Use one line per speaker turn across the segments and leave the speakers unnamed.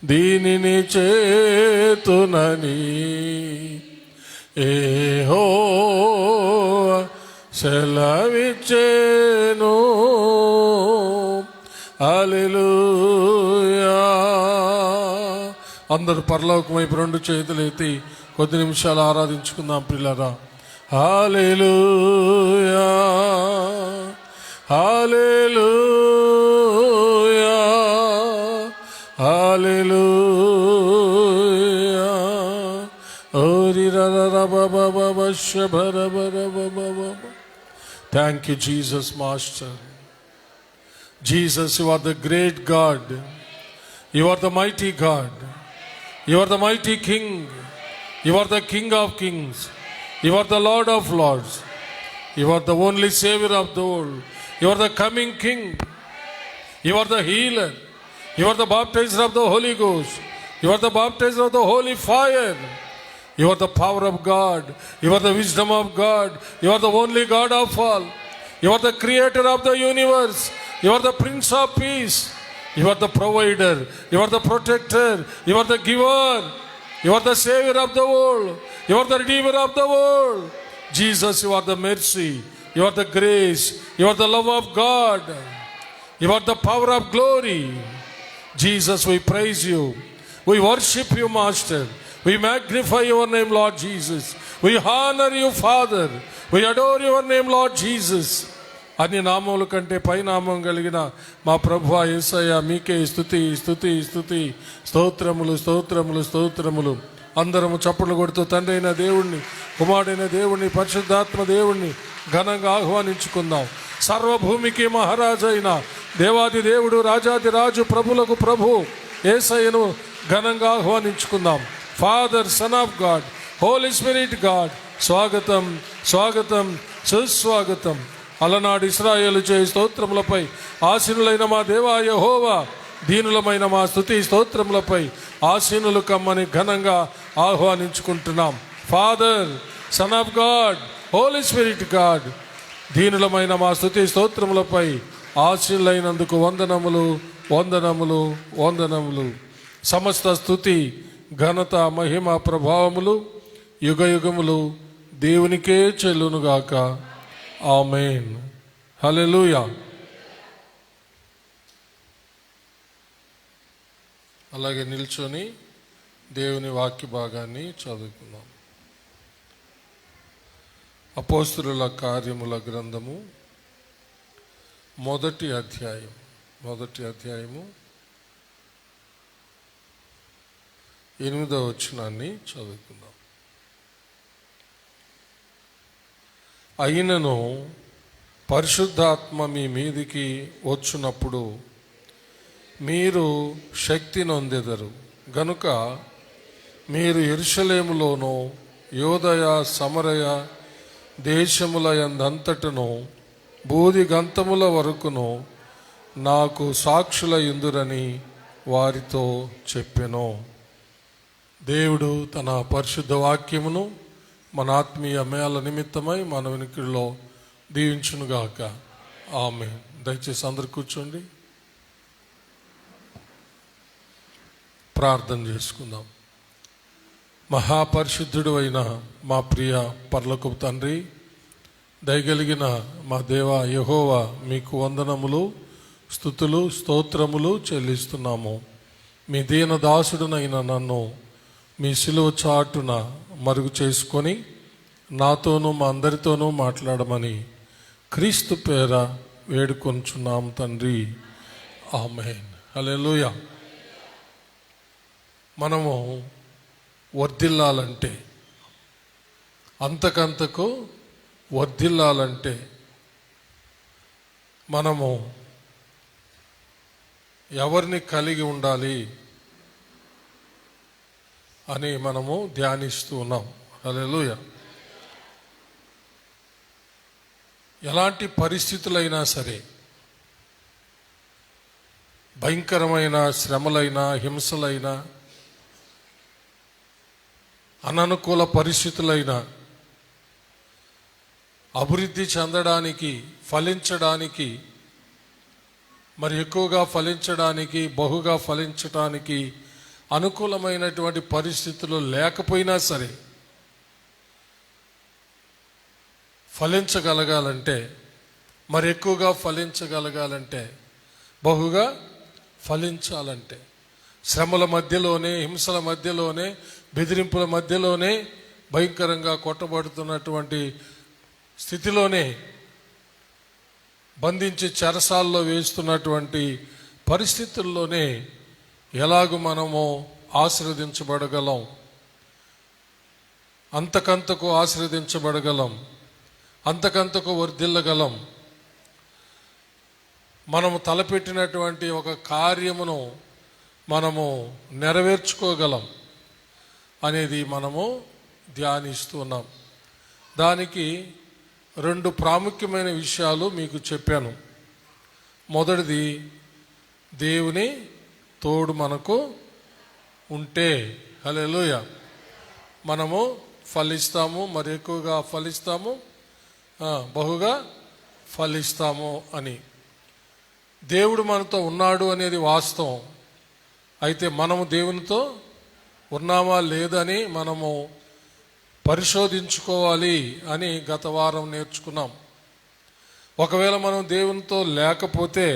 దీనిని చేతునని యెహోవా సెలవిచ్చెను. హల్లెలూయా. అందరూ పరలోకం వైపు రెండు చేతులు ఎత్తి కొద్ది నిమిషాలు ఆరాధించుకుందాం ప్రియులారా. హల్లెలూయా, హల్లెలూయా, హల్లెలూయా. ఓరి రరరబబబబ శబరబరబబబ. Thank you, Jesus, Master. Jesus, you are the great God. You are the mighty God. You are the mighty King. You are the King of kings. You are the Lord of lords. You are the only Savior of the world. You are the coming King. You are the healer. You are the baptizer of the Holy Ghost. You are the baptizer of the holy fire. You are the power of God. You are the wisdom of God. You are the only God of all. You are the creator of the universe. You are the Prince of Peace. You are the provider. You are the protector. You are the giver. You are the Savior of the world. You are the Redeemer of the world. Jesus, you are the mercy. You are the grace. You are the love of God. You are the power of glory. Jesus, we praise you. We worship you, Master. We magnify your name, Lord Jesus. We honor you, Father. We adore your name, Lord Jesus. అన్ని నామముల కంటే పై నామం కలిగిన మా ప్రభువా యేసయ్య, మీకే స్తుతి స్తుతి స్తుతి. స్తోత్రములు స్తోత్రములు స్తోత్రములు. అందరము చప్పట్లు కొడుతూ తండ్రి అయిన దేవుణ్ణి, కుమారుడైన దేవుణ్ణి, పరిశుద్ధాత్మ దేవుణ్ణి ఘనంగా ఆహ్వానించుకుందాం. సర్వభూమికి మహారాజైన దేవాది దేవుడు, రాజాది రాజు, ప్రభులకు ప్రభు యేసయ్యను ఘనంగా ఆహ్వానించుకుందాం. Father, Son of God, Holy Spirit God, స్వాగతం స్వాగతం సుస్వాగతం. అలనాడు ఇశ్రాయేలు చే స్తోత్రములపై ఆసీనులైన మా దేవా యెహోవా, దీనులమైన మా స్తుతి స్తోత్రములపై ఆసీనులు కమ్మని ఘనంగా ఆహ్వానించుకుంటున్నాం. Father, Son of God, Holy Spirit God, దీనులమైన మా స్తుతి స్తోత్రములపై ఆసీనులైనందుకు వందనములు వందనములు వందనములు. సమస్త స్తుతి, ఘనత, మహిమ, ప్రభావములు యుగ యుగములు దేవునికే చెల్లునుగాక. ఆమేన్. హల్లెలూయా. అలాగే నిల్చొని దేవుని వాక్య భాగాన్ని చదువుకుందాం. అపోస్తలుల కార్యముల గ్రంథము మొదటి అధ్యాయము 8వ వచనాన్ని చదువుకుందాం. అయినను పరిశుద్ధాత్మ మీ మీదికి వచ్చునప్పుడు మీరు శక్తి నొందెదరు గనుక మీరు యెరూషలేములోను యోదయ సమరయ దేశముల యందంతటను బూది గంతముల వరకును నాకు సాక్షులయుందురని వారితో చెప్పెను. దేవుడు తన పరిశుద్ధ వాక్యమును మన ఆత్మీయ మేళ నిమిత్తమై మన వినికిడిలో దీవించునుగాక. ఆమేన్. దయచేసి అందరు కూర్చోండి, ప్రార్థన చేసుకుందాం. మహాపరిశుద్ధుడు అయిన మా ప్రియ పరలోకపు తండ్రి, దయగలిగిన మా దేవా యెహోవా, మీకు వందనములు, స్తుతులు, స్తోత్రములు చెల్లిస్తున్నాము. మీ దీన దాసుడునైన నన్ను మీ సిలువ చాటున మరుగు చేసుకొని నాతోనూ మా అందరితోనూ మాట్లాడమని క్రీస్తు పేర వేడుకొంచున్నాం తండ్రి. ఆమేన్. హల్లెలూయా. మనము వర్ధిల్లాలంటే, అంతకంతకు వర్ధిల్లాలంటే మనము ఎవరిని కలిగి ఉండాలి అని మనము ధ్యానిస్తూ ఉన్నాం. హల్లెలూయా. ఎలాంటి పరిస్థితులైనా సరే, భయంకరమైన శ్రమలైనా, హింసలైనా, అననుకూల పరిస్థితులైనా అభివృద్ధి చెందడానికి, ఫలించడానికి, మరి ఎక్కువగా ఫలించడానికి, బహుగా ఫలించడానికి అనుకూలమైనటువంటి పరిస్థితులు లేకపోయినా సరే ఫలించగలగాలంటే, మరి ఎక్కువగా ఫలించగలగాలంటే, బహుగా ఫలించాలంటే, శ్రమల మధ్యలోనే, హింసల మధ్యలోనే, బెదిరింపుల మధ్యలోనే, భయంకరంగా కొట్టబడుతున్నటువంటి స్థితిలోనే, బంధించి చెరసాల్లో వేస్తున్నటువంటి పరిస్థితుల్లోనే ఎలాగూ మనము ఆశీర్వదించబడగలం, అంతకంతకు ఆశీర్వదించబడగలం, అంతకంతకు వర్ధిల్లగలం, మనము తలపెట్టినటువంటి ఒక కార్యమును మనము నెరవేర్చుకోగలం అనేది మనము ధ్యానిస్తున్నాం. దానికి 2 ప్రాముఖ్యమైన విషయాలు మీకు చెప్పాను. మొదటిది, దేవుని తోడు మనకు ఉంటే హల్లెలూయా మనము ఫలిస్తాము, మరి ఎక్కువగా ఫలిస్తాము, బహుగా ఫలిస్తాము అని. దేవుడు మనతో ఉన్నాడు అనేది వాస్తవం. అయితే మనము దేవునితో ఉన్నామా లేదని మనము పరిశోధించుకోవాలి అని గత వారం నేర్చుకున్నాం. ఒకవేళ మనం దేవునితో లేకపోతే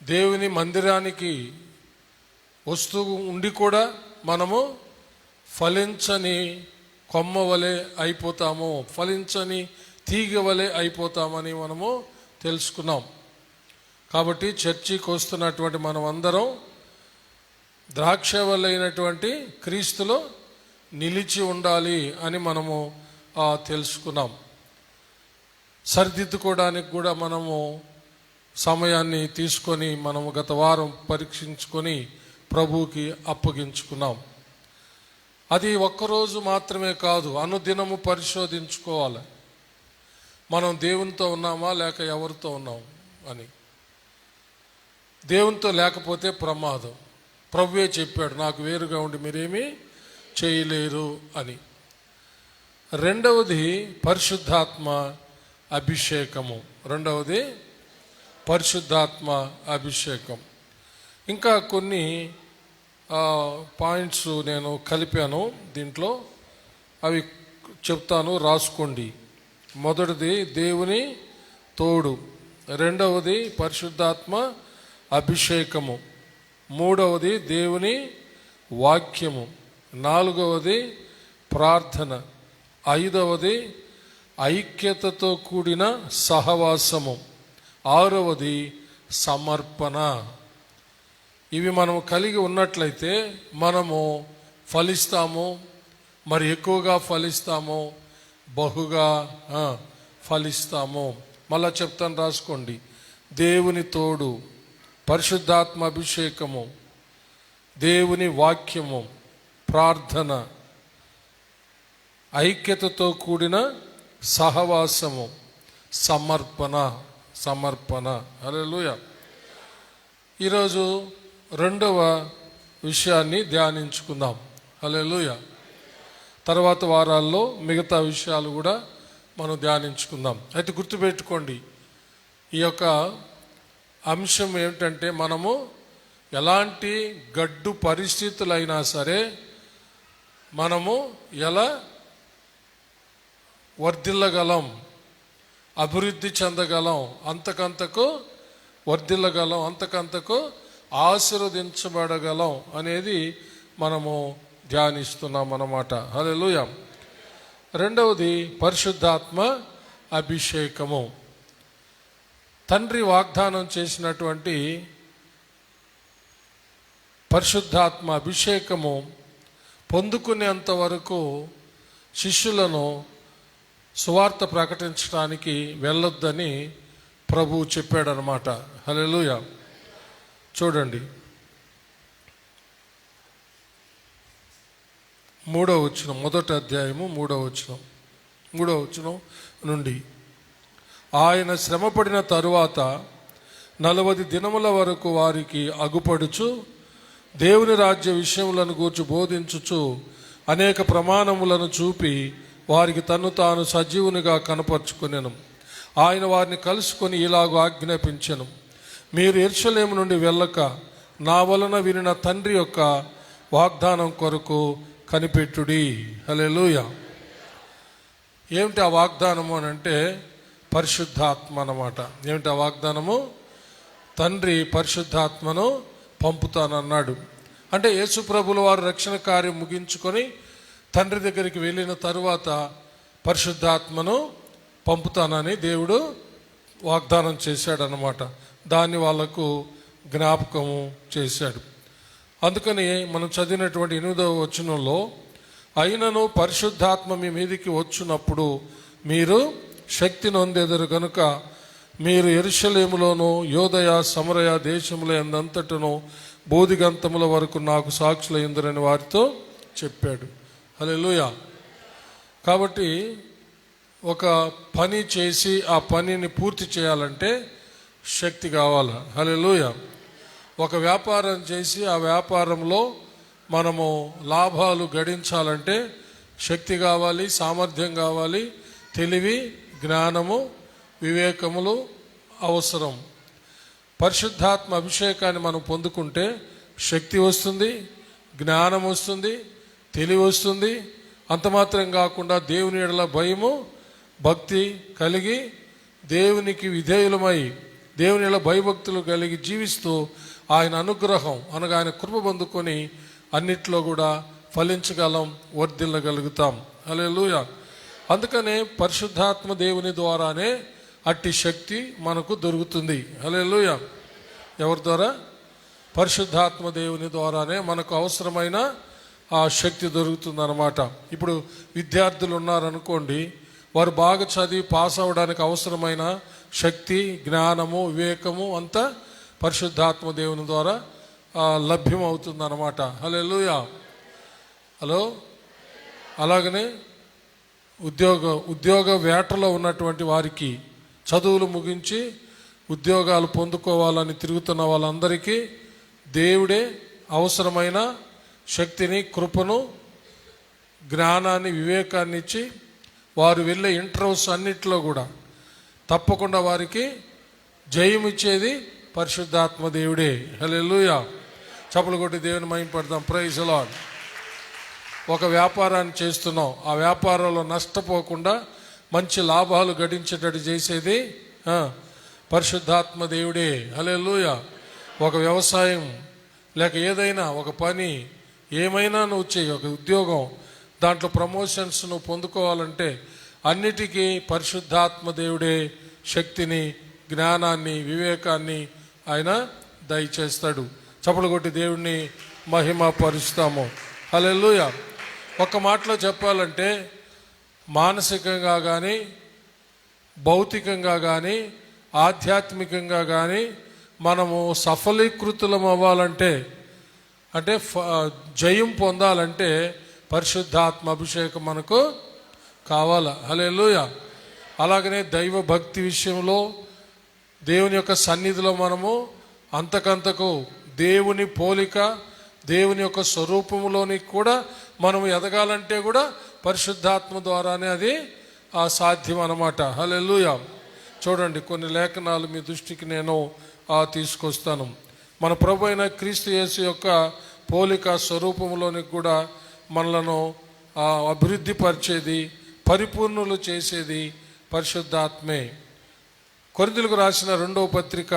దేవుని మందిరానికి వస్తూ ఉండి కూడా మనము ఫలించని కొమ్మ వలె అయిపోతాము, ఫలించని తీగ వలె అయిపోతామని మనము తెలుసుకున్నాం. కాబట్టి చర్చికి వస్తున్నటువంటి మనం అందరం ద్రాక్షవల్లైనటువంటి క్రీస్తులో నిలిచి ఉండాలి అని మనము తెలుసుకున్నాం. సరిదిద్దుకోవడానికి కూడా మనము సమయాన్ని తీసుకొని మనము గత వారం పరీక్షించుకొని ప్రభువుకి అప్పగించుకున్నాం. అది ఒక్కరోజు మాత్రమే కాదు, అనుదినము పరిశోధించుకోవాలి. మనం దేవునితో ఉన్నామా లేక ఎవరితో ఉన్నాం అని. దేవునితో లేకపోతే ప్రమాదం. ప్రభువే చెప్పాడు, నాకు వేరుగా ఉండి మీరేమీ చేయలేరు అని. రెండవది పరిశుద్ధాత్మ అభిషేకము. పరిశుద్ధాత్మ అభిషేకం. ఇంకా కొన్ని పాయింట్స్ నేను కలిపాను దీంట్లో, అవి చెప్తాను, రాసుకోండి. మొదటిది దేవుని తోడు, రెండవది పరిశుద్ధాత్మ అభిషేకము, మూడవది దేవుని వాక్యము, నాలుగవది ప్రార్థన, ఐదవది ఐక్యతతో కూడిన సహవాసము, ఆరవది సమర్పణ. ఇవి మనం కలిగి ఉన్నట్లయితే మనము ఫలిస్తాము, మరి ఎక్కువగా ఫలిస్తాము, బహుగా ఫలిస్తాము. మళ్ళా చెప్తాను, రాసుకోండి. దేవుని తోడు, పరిశుద్ధాత్మ అభిషేకము, దేవుని వాక్యము, ప్రార్థన, ఐక్యతతో కూడిన సహవాసము, సమర్పణ. హల్లెలూయా. ఈరోజు రెండవ విషయాన్ని ధ్యానించుకుందాం. హల్లెలూయా. తర్వాత వారాల్లో మిగతా విషయాలు కూడా మనం ధ్యానించుకుందాం. అయితే గుర్తుపెట్టుకోండి, ఈ యొక్క అంశం ఏమిటంటే, మనము ఎలాంటి గడ్డు పరిస్థితులైనా సరే మనము ఎలా వర్ధిల్లగలం, అభివృద్ధి చెందగలం, అంతకంతకు వర్ధిల్లగలం, అంతకంతకు ఆశీర్వదించబడగలం అనేది మనము ధ్యానిస్తున్నాం అన్నమాట. హల్లెలూయా. రెండవది పరిశుద్ధాత్మ అభిషేకము. తండ్రి వాగ్దానం చేసినటువంటి పరిశుద్ధాత్మ అభిషేకము పొందుకునేంత వరకు శిష్యులను సువార్త ప్రకటించడానికి వెళ్ళొద్దని ప్రభువు చెప్పాడనమాట. హల్లెలూయా. చూడండి, 3వ వచనం, మొదటి అధ్యాయము 3వ వచనం నుండి. ఆయన శ్రమపడిన తరువాత 40 దినముల వరకు వారికి అగుపడుచు దేవుని రాజ్య విషయములను గూర్చి బోధించుచు అనేక ప్రమాణములను చూపి వారికి తన్ను తాను సజీవునిగా కనపరుచుకొనెను. ఆయన వారిని కలుసుకొని ఇలాగ ఆజ్ఞాపించెను, మీరు యెరూషలేము నుండి వెళ్ళక నా వలన వినిన తండ్రి యొక్క వాగ్దానం కొరకు కనిపెట్టుడి. హల్లెలూయా. ఏమిటి ఆ వాగ్దానము అని అంటే పరిశుద్ధాత్మ అన్నమాట. ఏమిటి ఆ వాగ్దానము? తండ్రి పరిశుద్ధాత్మను పంపుతానన్నాడు. అంటే యేసు ప్రభుల వారు రక్షణ కార్యం ముగించుకొని తండ్రి దగ్గరికి వెళ్ళిన తరువాత పరిశుద్ధాత్మను పంపుతానని దేవుడు వాగ్దానం చేశాడనమాట. దాన్ని వాళ్లకు జ్ఞాపకము చేశాడు. అందుకని మనం చదివినటువంటి 8వ వచనంలో, అయినను పరిశుద్ధాత్మ మీ మీదికి వచ్చునప్పుడు మీరు శక్తి నొందెదరు గనుక మీరు యెరూషలేములోను యోదయ సమరయ దేశముల యందంతటను బోధిగంతముల వరకు నాకు సాక్షులయ్యుందురని వారితో చెప్పాడు. హల్లెలూయా. కాబట్టి ఒక పని చేసి ఆ పనిని పూర్తి చేయాలంటే శక్తి కావాలి. హల్లెలూయా. ఒక వ్యాపారం చేసి ఆ వ్యాపారంలో మనము లాభాలు గడించాలంటే శక్తి కావాలి, సామర్థ్యం కావాలి, తెలివి, జ్ఞానము, వివేకములు అవసరం. పరిశుద్ధాత్మ అభిషేకాన్ని మనం పొందుకుంటే శక్తి వస్తుంది, జ్ఞానం వస్తుంది, తెలివి వస్తుంది. అంత మాత్రం కాకుండా దేవుని యెడల భయము, భక్తి కలిగి దేవునికి విధేయులమై దేవుని యెడల భయభక్తులు కలిగి జీవిస్తూ ఆయన అనుగ్రహం అనగా ఆయన కృప పొందుకొని అన్నిట్లో కూడా ఫలించగలం, వర్ధిల్లగలుగుతాం. హల్లెలూయా. అందుకనే పరిశుద్ధాత్మ దేవుని ద్వారానే అట్టి శక్తి మనకు దొరుకుతుంది. హల్లెలూయా. ఎవరి ద్వారా? పరిశుద్ధాత్మ దేవుని ద్వారానే మనకు అవసరమైన ఆ శక్తి దొరుకుతుంది అన్నమాట. ఇప్పుడు విద్యార్థులు ఉన్నారనుకోండి, వారు బాగా చదివి పాస్ అవ్వడానికి అవసరమైన శక్తి, జ్ఞానము, వివేకము అంతా పరిశుద్ధాత్మ దేవుని ద్వారా లభ్యం అవుతుంది అన్నమాట. హల్లెలూయా. హలో. అలాగనే ఉద్యోగ వేటలో ఉన్నటువంటి వారికి, చదువులు ముగించి ఉద్యోగాలు పొందుకోవాలని తిరుగుతున్న వాళ్ళందరికీ దేవుడే అవసరమైన శక్తిని, కృపను, జ్ఞానాన్ని, వివేకాన్ని ఇచ్చి వారు వెళ్ళే ఇంటర్వ్యూస్ అన్నిట్లో కూడా తప్పకుండా వారికి జయం ఇచ్చేది పరిశుద్ధాత్మ దేవుడే. హల్లెలూయా. చప్పలు కొట్టి దేవుని మహిమపడదాం. Praise the lord. ఒక వ్యాపారాన్ని చేస్తున్నాం, ఆ వ్యాపారంలో నష్టపోకుండా మంచి లాభాలు గడించేటట్టు చేసేది పరిశుద్ధాత్మ దేవుడే. హల్లెలూయా. ఒక వ్యవసాయం లేక ఏదైనా ఒక పని ఏమైనా నువ్వు చేయి, ఒక ఉద్యోగం, దాంట్లో ప్రమోషన్స్ నువ్వు పొందుకోవాలంటే అన్నిటికీ పరిశుద్ధాత్మ దేవుడే శక్తిని, జ్ఞానాన్ని, వివేకాన్ని ఆయన దయచేస్తాడు. చప్పలు కొట్టి దేవుణ్ణి మహిమ పరుస్తాము. హల్లెలూయా. ఒక మాటలో చెప్పాలంటే మానసికంగా కానీ, భౌతికంగా కానీ, ఆధ్యాత్మికంగా కానీ మనము సఫలీకృతులం అవ్వాలంటే, అంటే జయం పొందాలంటే పరిశుద్ధాత్మ అభిషేకం మనకు కావాలా. హల్లెలూయా. అలాగనే దైవ భక్తి విషయంలో దేవుని యొక్క సన్నిధిలో మనము అంతకంతకు దేవుని పోలిక, దేవుని యొక్క స్వరూపంలోనికి కూడా మనము ఎదగాలంటే కూడా పరిశుద్ధాత్మ ద్వారానే అది సాధ్యం అన్నమాట. హల్లెలూయా. చూడండి, కొన్ని లేఖనాలు మీ దృష్టికి నేను తీసుకొస్తాను. మన ప్రభు అయిన క్రీస్తు యేసు యొక్క పోలిక స్వరూపంలోనికి కూడా మనలను అభివృద్ధి పరిచేది, పరిపూర్ణులు చేసేది పరిశుద్ధాత్మే. కొరింథీయులకు రాసిన 2వ పత్రిక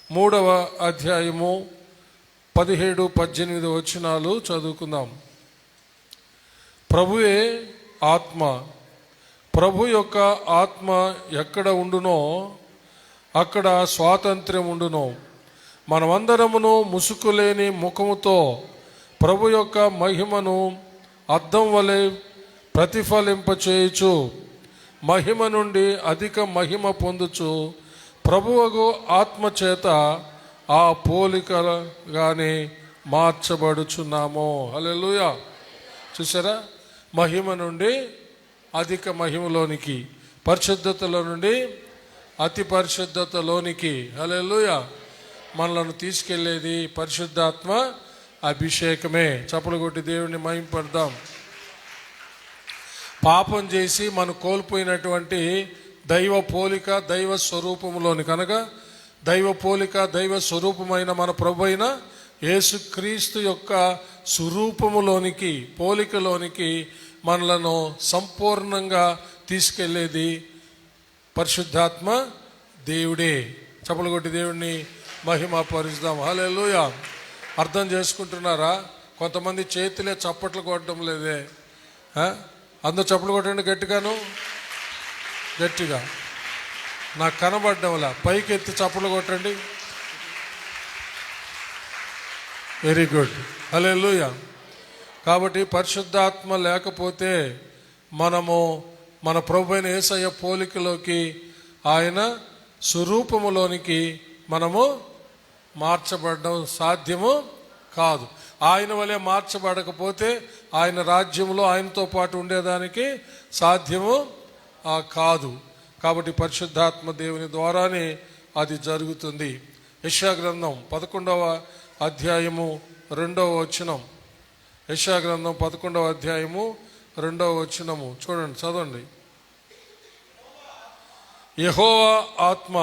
3వ అధ్యాయము 17-18 వచనాలు చదువుకుందాం. ప్రభువే ఆత్మ, ప్రభు యొక్క ఆత్మ ఎక్కడ ఉండునో అక్కడ స్వాతంత్ర్యం ఉండును. మనమందరమును ముసుకులేని ముఖముతో ప్రభు యొక్క మహిమను అద్దం వలె ప్రతిఫలింపచేయుచు మహిమ నుండి అధిక మహిమ పొందుచు ప్రభువగు ఆత్మ చేత ఆ పోలికగానే మార్చబడుచున్నాము. హల్లెలూయా. చూసారా, మహిమ నుండి అధిక మహిమలోనికి, పరిశుద్ధతలో నుండి అతి పరిశుద్ధతలోనికి. హల్లెలూయా. మనలను తీసుకెళ్లేది పరిశుద్ధాత్మ అభిషేకమే. చప్పలు కొట్టి దేవుని మహిమపడదాం. పాపం చేసి మనం కోల్పోయినటువంటి దైవ పోలిక, దైవ స్వరూపంలోని, కనుక దైవ పోలిక, దైవ స్వరూపమైన మన ప్రభు అయిన యేసుక్రీస్తు యొక్క స్వరూపములోనికి, పోలికలోనికి మనలను సంపూర్ణంగా తీసుకెళ్ళేది పరిశుద్ధాత్మ దేవుడే. చప్పలు కొట్టి దేవుడిని మహిమ పరుస్తాం. హల్లెలూయా. అర్థం చేసుకుంటున్నారా? కొంతమంది చేతులే చప్పట్లు కొట్టడం లేదే. అందరూ చప్పట్లు కొట్టండి గట్టిగాను, గట్టిగా. నాకు కనబడ్డంలా పైకి ఎత్తి చప్పట్లు కొట్టండి. Very good. హల్లెలూయా. కాబట్టి పరిశుద్ధాత్మ లేకపోతే మనము మన ప్రభువైన యేసయ్య పోలికలోకి, ఆయన స్వరూపములోనికి మనము మార్చబడడం సాధ్యము కాదు. ఆయన వలె మార్చబడకపోతే ఆయన రాజ్యంలో ఆయనతో పాటు ఉండేదానికి సాధ్యము కాదు. కాబట్టి పరిశుద్ధాత్మ దేవుని ద్వారానే అది జరుగుతుంది. యెషయా గ్రంథం 11వ అధ్యాయము 2వ వచనం. యెషయా గ్రంథం 11వ అధ్యాయము 2వ వచనము చూడండి, చదవండి. యెహోవా ఆత్మ,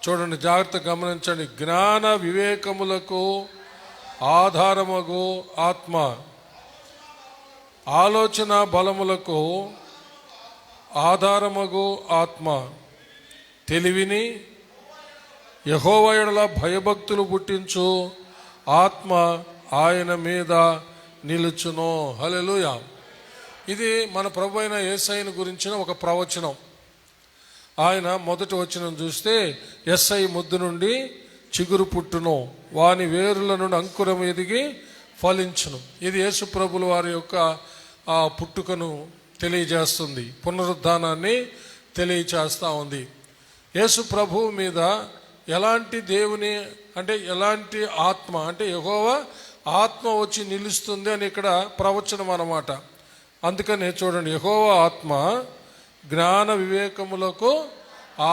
చూడండి జాగ్రత్తగా గమనించండి, జ్ఞాన వివేకములకు ఆధారమగు ఆత్మ, ఆలోచన బలములకు ఆధారమగు ఆత్మ, తెలివిని యెహోవా యెడల భయభక్తులు పుట్టించు ఆత్మ ఆయన మీద నిలుచును. హల్లెలూయా. ఇది మన ప్రభువైన యేసయ్యను గురించిన ఒక ప్రవచనం. ఆయన మొదటి వచనం చూస్తే, యెస్సై ముద్దు నుండి చిగురు పుట్టును, వాని వేరుల నుండి అంకురం ఎదిగి ఫలించును. ఇది యేసు ప్రభుల వారి యొక్క పుట్టుకను తెలియజేస్తుంది, పునరుద్ధానాన్ని తెలియచేస్తూ ఉంది. యేసు ప్రభువు మీద ఎలాంటి దేవుని అంటే ఎలాంటి ఆత్మ అంటే యెహోవా ఆత్మ వచ్చి నిలుస్తుంది అని ఇక్కడ ప్రవచనం అన్నమాట. అందుకనే చూడండి, యెహోవా ఆత్మ జ్ఞాన వివేకములకు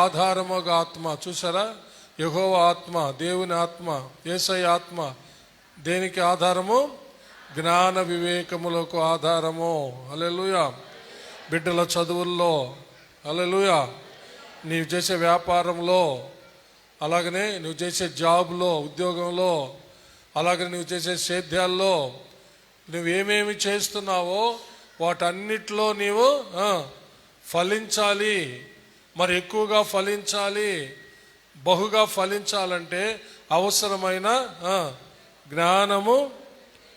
ఆధారముగా ఆత్మ. చూసారా? యెహోవా ఆత్మ, దేవుని ఆత్మ, యేసయ్య ఆత్మ దేనికి ఆధారము? జ్ఞాన వివేకములకు ఆధారము. హల్లెలూయా. బిడ్డల చదువుల్లో, హల్లెలూయా, నీవు చేసే వ్యాపారంలో, అలాగనే నువ్వు చేసే జాబ్లో, ఉద్యోగంలో, అలాగే నువ్వు చేసే సేద్యాల్లో, నువ్వేమేమి చేస్తున్నావో వాటన్నిటిలో నీవు ఫలించాలి. మరి ఎక్కువగా ఫలించాలి, బహుగా ఫలించాలంటే అవసరమైన జ్ఞానము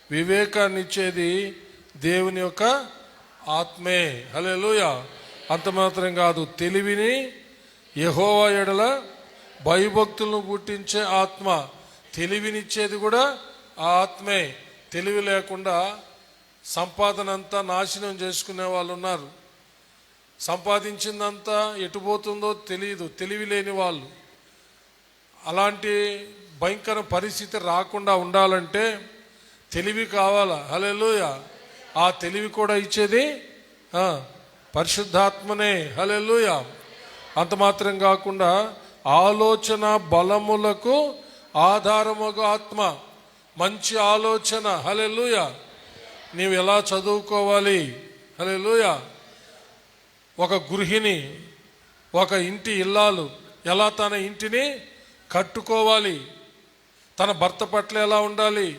వివేకాన్ని ఇచ్చేది దేవుని యొక్క ఆత్మే. హల్లెలూయా. అంత మాత్రం కాదు, తెలివిని యెహోవా యెడల భయభక్తులను పుట్టించే ఆత్మ, తెలివినిచ్చేది కూడా ఆ ఆత్మే. తెలివి లేకుండా సంపాదన అంతా నాశనం చేసుకునే వాళ్ళు ఉన్నారు. సంపాదించిందంతా ఎటుపోతుందో తెలియదు, తెలివి లేని వాళ్ళు. అలాంటి భయంకర పరిస్థితి రాకుండా ఉండాలంటే తెలివి కావాలా? హల్లెలూయా. ఆ తెలివి కూడా ఇచ్చేది పరిశుద్ధాత్మనే. హల్లెలూయా. అంత మాత్రం కాకుండా ఆలోచన బలములకు ఆధారముగా ఆత్మ, మంచి ఆలోచన. హల్లెలూయా. నీవు ఎలా చదువుకోవాలి? హల్లెలూయా. ఒక గృహిణి, ఒక ఇంటి ఇల్లాలు ఎలా తన ఇంటిని కట్టుకోవాలి, తన భర్త పట్ల ఎలా ఉండాలి,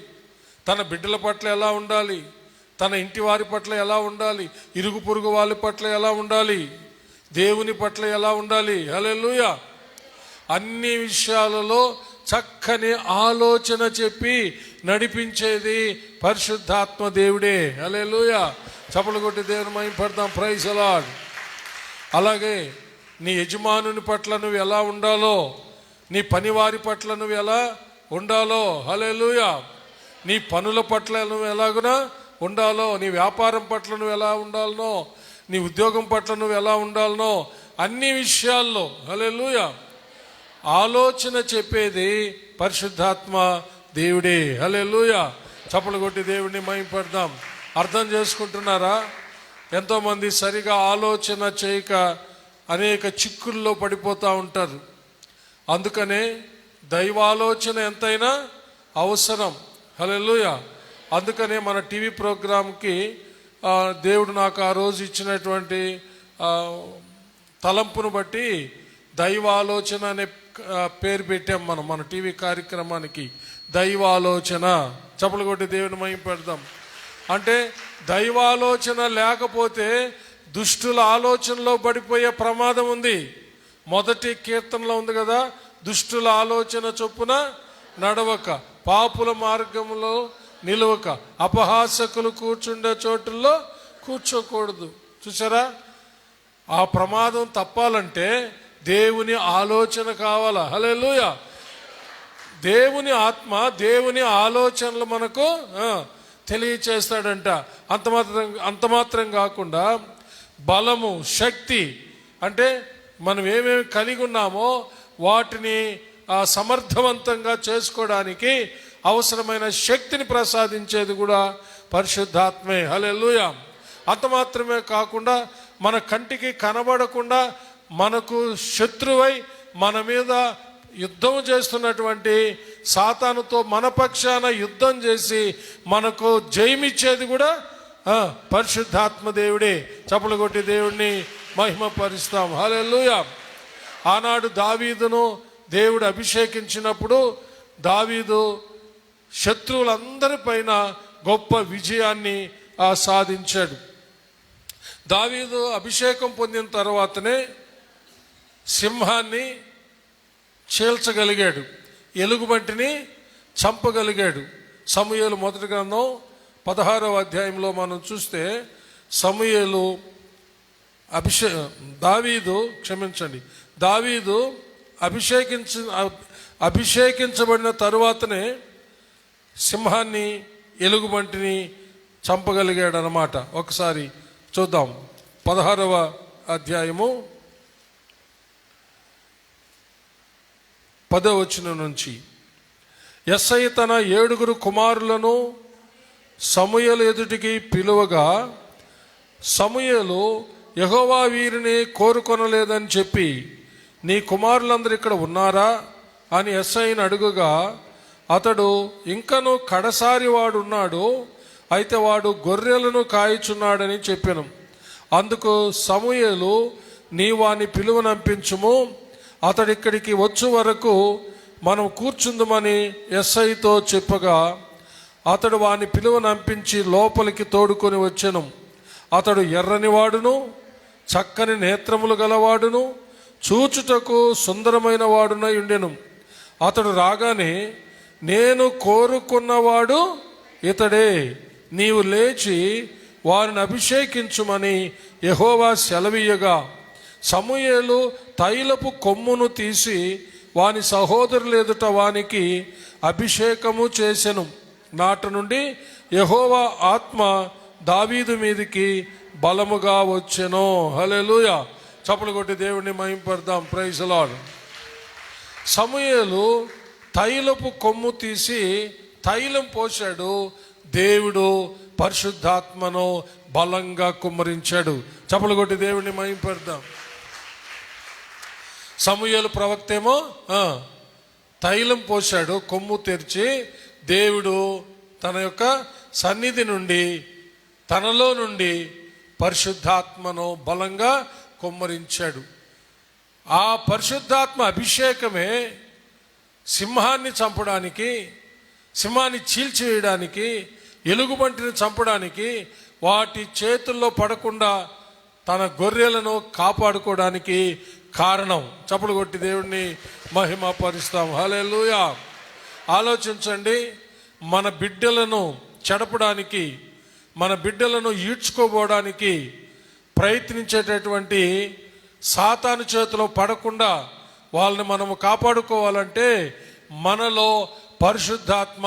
తన బిడ్డల పట్ల ఎలా ఉండాలి, తన ఇంటి వారి పట్ల ఎలా ఉండాలి, ఇరుగు పొరుగు వాళ్ళ పట్ల ఎలా ఉండాలి, దేవుని పట్ల ఎలా ఉండాలి. హల్లెలూయా. అన్ని విషయాలలో చక్కని ఆలోచన చెప్పి నడిపించేది పరిశుద్ధాత్మ దేవుడే. హల్లెలూయా. చప్పలు కొట్టి దేవుని మహిమపడతాం. Praise the lord. అలాగే నీ యజమానుని పట్ల నువ్వు ఎలా ఉండాలో, నీ పనివారి పట్ల నువ్వు ఎలా ఉండాలో, హల్లెలూయా, నీ పనుల పట్ల నువ్వు ఎలాగునా ఉండాలో, నీ వ్యాపారం పట్ల నువ్వు ఎలా ఉండాలనో, నీ ఉద్యోగం పట్ల నువ్వు ఎలా ఉండాలనో, అన్ని విషయాల్లో హల్లెలూయా ఆలోచన చెప్పేది పరిశుద్ధాత్మ దేవుడే. హల్లెలూయా. చప్పలు కొట్టి దేవుడిని మహిమపడదాం. అర్థం చేసుకుంటున్నారా? ఎంతోమంది సరిగా ఆలోచన చేయక అనేక చిక్కుల్లో పడిపోతూ ఉంటారు. అందుకనే దైవాలోచన ఎంతైనా అవసరం. హల్లెలూయా. అందుకనే మన టీవీ ప్రోగ్రాంకి దేవుడు నాకు ఆ రోజు ఇచ్చినటువంటి తలంపును బట్టి దైవాలోచన అనే పేరు పెట్టాం మన టీవీ కార్యక్రమానికి, దైవాలోచన. చప్పలు కొట్టి దేవుని మహిమ పెడదాం. అంటే దైవాలోచన లేకపోతే దుష్టుల ఆలోచనలో పడిపోయే ప్రమాదం ఉంది. మొదటి కీర్తనలో ఉంది కదా, దుష్టుల ఆలోచన చొప్పున నడవక, పాపుల మార్గంలో నిలవక, అపహాసకులు కూర్చుండే చోటుల్లో కూర్చోకూడదు. చూసారా, ఆ ప్రమాదం తప్పాలంటే దేవుని ఆలోచన కావాలా? హల్లెలూయా. దేవుని ఆత్మ, దేవుని ఆలోచనలు మనకు తెలియచేస్తాడంట. అంత మాత్రం కాకుండా బలము, శక్తి, అంటే మనం ఏమేమి కలిగి ఉన్నామో వాటిని సమర్థవంతంగా చేసుకోవడానికి అవసరమైన శక్తిని ప్రసాదించేది కూడా పరిశుద్ధాత్మే. హల్లెలూయా. అంత మాత్రమే కాకుండా మన కంటికి కనబడకుండా మనకు శత్రువై మన మీద యుద్ధం చేస్తున్నటువంటి సాతానుతో మన పక్షాన యుద్ధం చేసి మనకు జయమిచ్చేది కూడా పరిశుద్ధాత్మ దేవుడే. చప్పలు కొట్టి దేవుడిని మహిమపరుస్తాం. హల్లెలూయా. ఆనాడు దావీదును దేవుడు అభిషేకించినప్పుడు దావీదు శత్రువులందరిపైన గొప్ప విజయాన్ని సాధించాడు. దావీదు అభిషేకం పొందిన తర్వాతనే సింహాన్ని చీల్చగలిగాడు, ఎలుగుబంటిని చంపగలిగాడు. సమూయేలు మొదటి గ్రంథం 16వ అధ్యాయంలో మనం చూస్తే సమూయేలు దావీదు అభిషేకించబడిన తరువాతనే సింహాన్ని, ఎలుగుబంటిని చంపగలిగాడు అన్నమాట. ఒకసారి చూద్దాం. 16వ అధ్యాయము 10వ వచనం నుంచి. యెస్సయి తన 7 కుమారులను సమూయేలు ఎదుటికి పిలువగా, సమూయేలు యెహోవా వీరిని కోరుకొనలేదని చెప్పి, నీ కుమారులందరూ ఇక్కడ ఉన్నారా అని యెస్సయిని అడుగుగా, అతడు ఇంకను కడసారి వాడు ఉన్నాడు, అయితే వాడు గొర్రెలను కాయుచున్నాడని చెప్పాను. అందుకు సమూయేలు, నీ వాని పిలువనంపించుము, అతడు ఇక్కడికి వచ్చు వరకు మనం కూర్చుందుమని యెస్సయితో చెప్పగా, అతడు వాని పిలువనంపించి లోపలికి తోడుకొని వచ్చెను. అతడు ఎర్రని వాడును, చక్కని నేత్రములు గలవాడును, చూచుటకు సుందరమైన వాడునై ఉండెను. అతడు రాగానే, నేను కోరుకున్నవాడు ఇతడే, నీవు లేచి వారిని అభిషేకించుమని యెహోవా సెలవీయగా, సమూయేలు తైలపు కొమ్మును తీసి వాని సహోదరులు ఎదుట వానికి అభిషేకము చేసెను. నాటి నుండి యెహోవా ఆత్మ దావీదు మీదికి బలముగా వచ్చెను. హల్లెలూయా. చప్పలు కొట్టి దేవుడిని మహిమపడదాం. Praise the Lord. సమూయేలు తైలపు కొమ్ము తీసి తైలం పోశాడు. దేవుడు పరిశుద్ధాత్మను బలంగా కుమ్మరించాడు. చప్పలు కొట్టి దేవుడిని మహిమపడదాం. సమూయేలు ప్రవక్త ఏమో తైలం పోశాడు, కొమ్ము తెరిచి దేవుడు తన యొక్క సన్నిధి నుండి, తనలో నుండి పరిశుద్ధాత్మను బలంగా కుమ్మరించాడు. ఆ పరిశుద్ధాత్మ అభిషేకమే సింహాన్ని చంపడానికి, సింహాన్ని చీల్చివేయడానికి, ఎలుగుబంటిని చంపడానికి, వాటి చేతుల్లో పడకుండా తన గొర్రెలను కాపాడుకోవడానికి కారణం. చప్పుడు కొట్టి దేవుడిని మహిమ పరుస్తాం. హల్లెలూయా. ఆలోచించండి, మన బిడ్డలను చెడపడానికి, మన బిడ్డలను ఈడ్చుకోబోవడానికి ప్రయత్నించేటటువంటి సాతాను చేతిలో పడకుండా వాళ్ళని మనము కాపాడుకోవాలంటే మనలో పరిశుద్ధాత్మ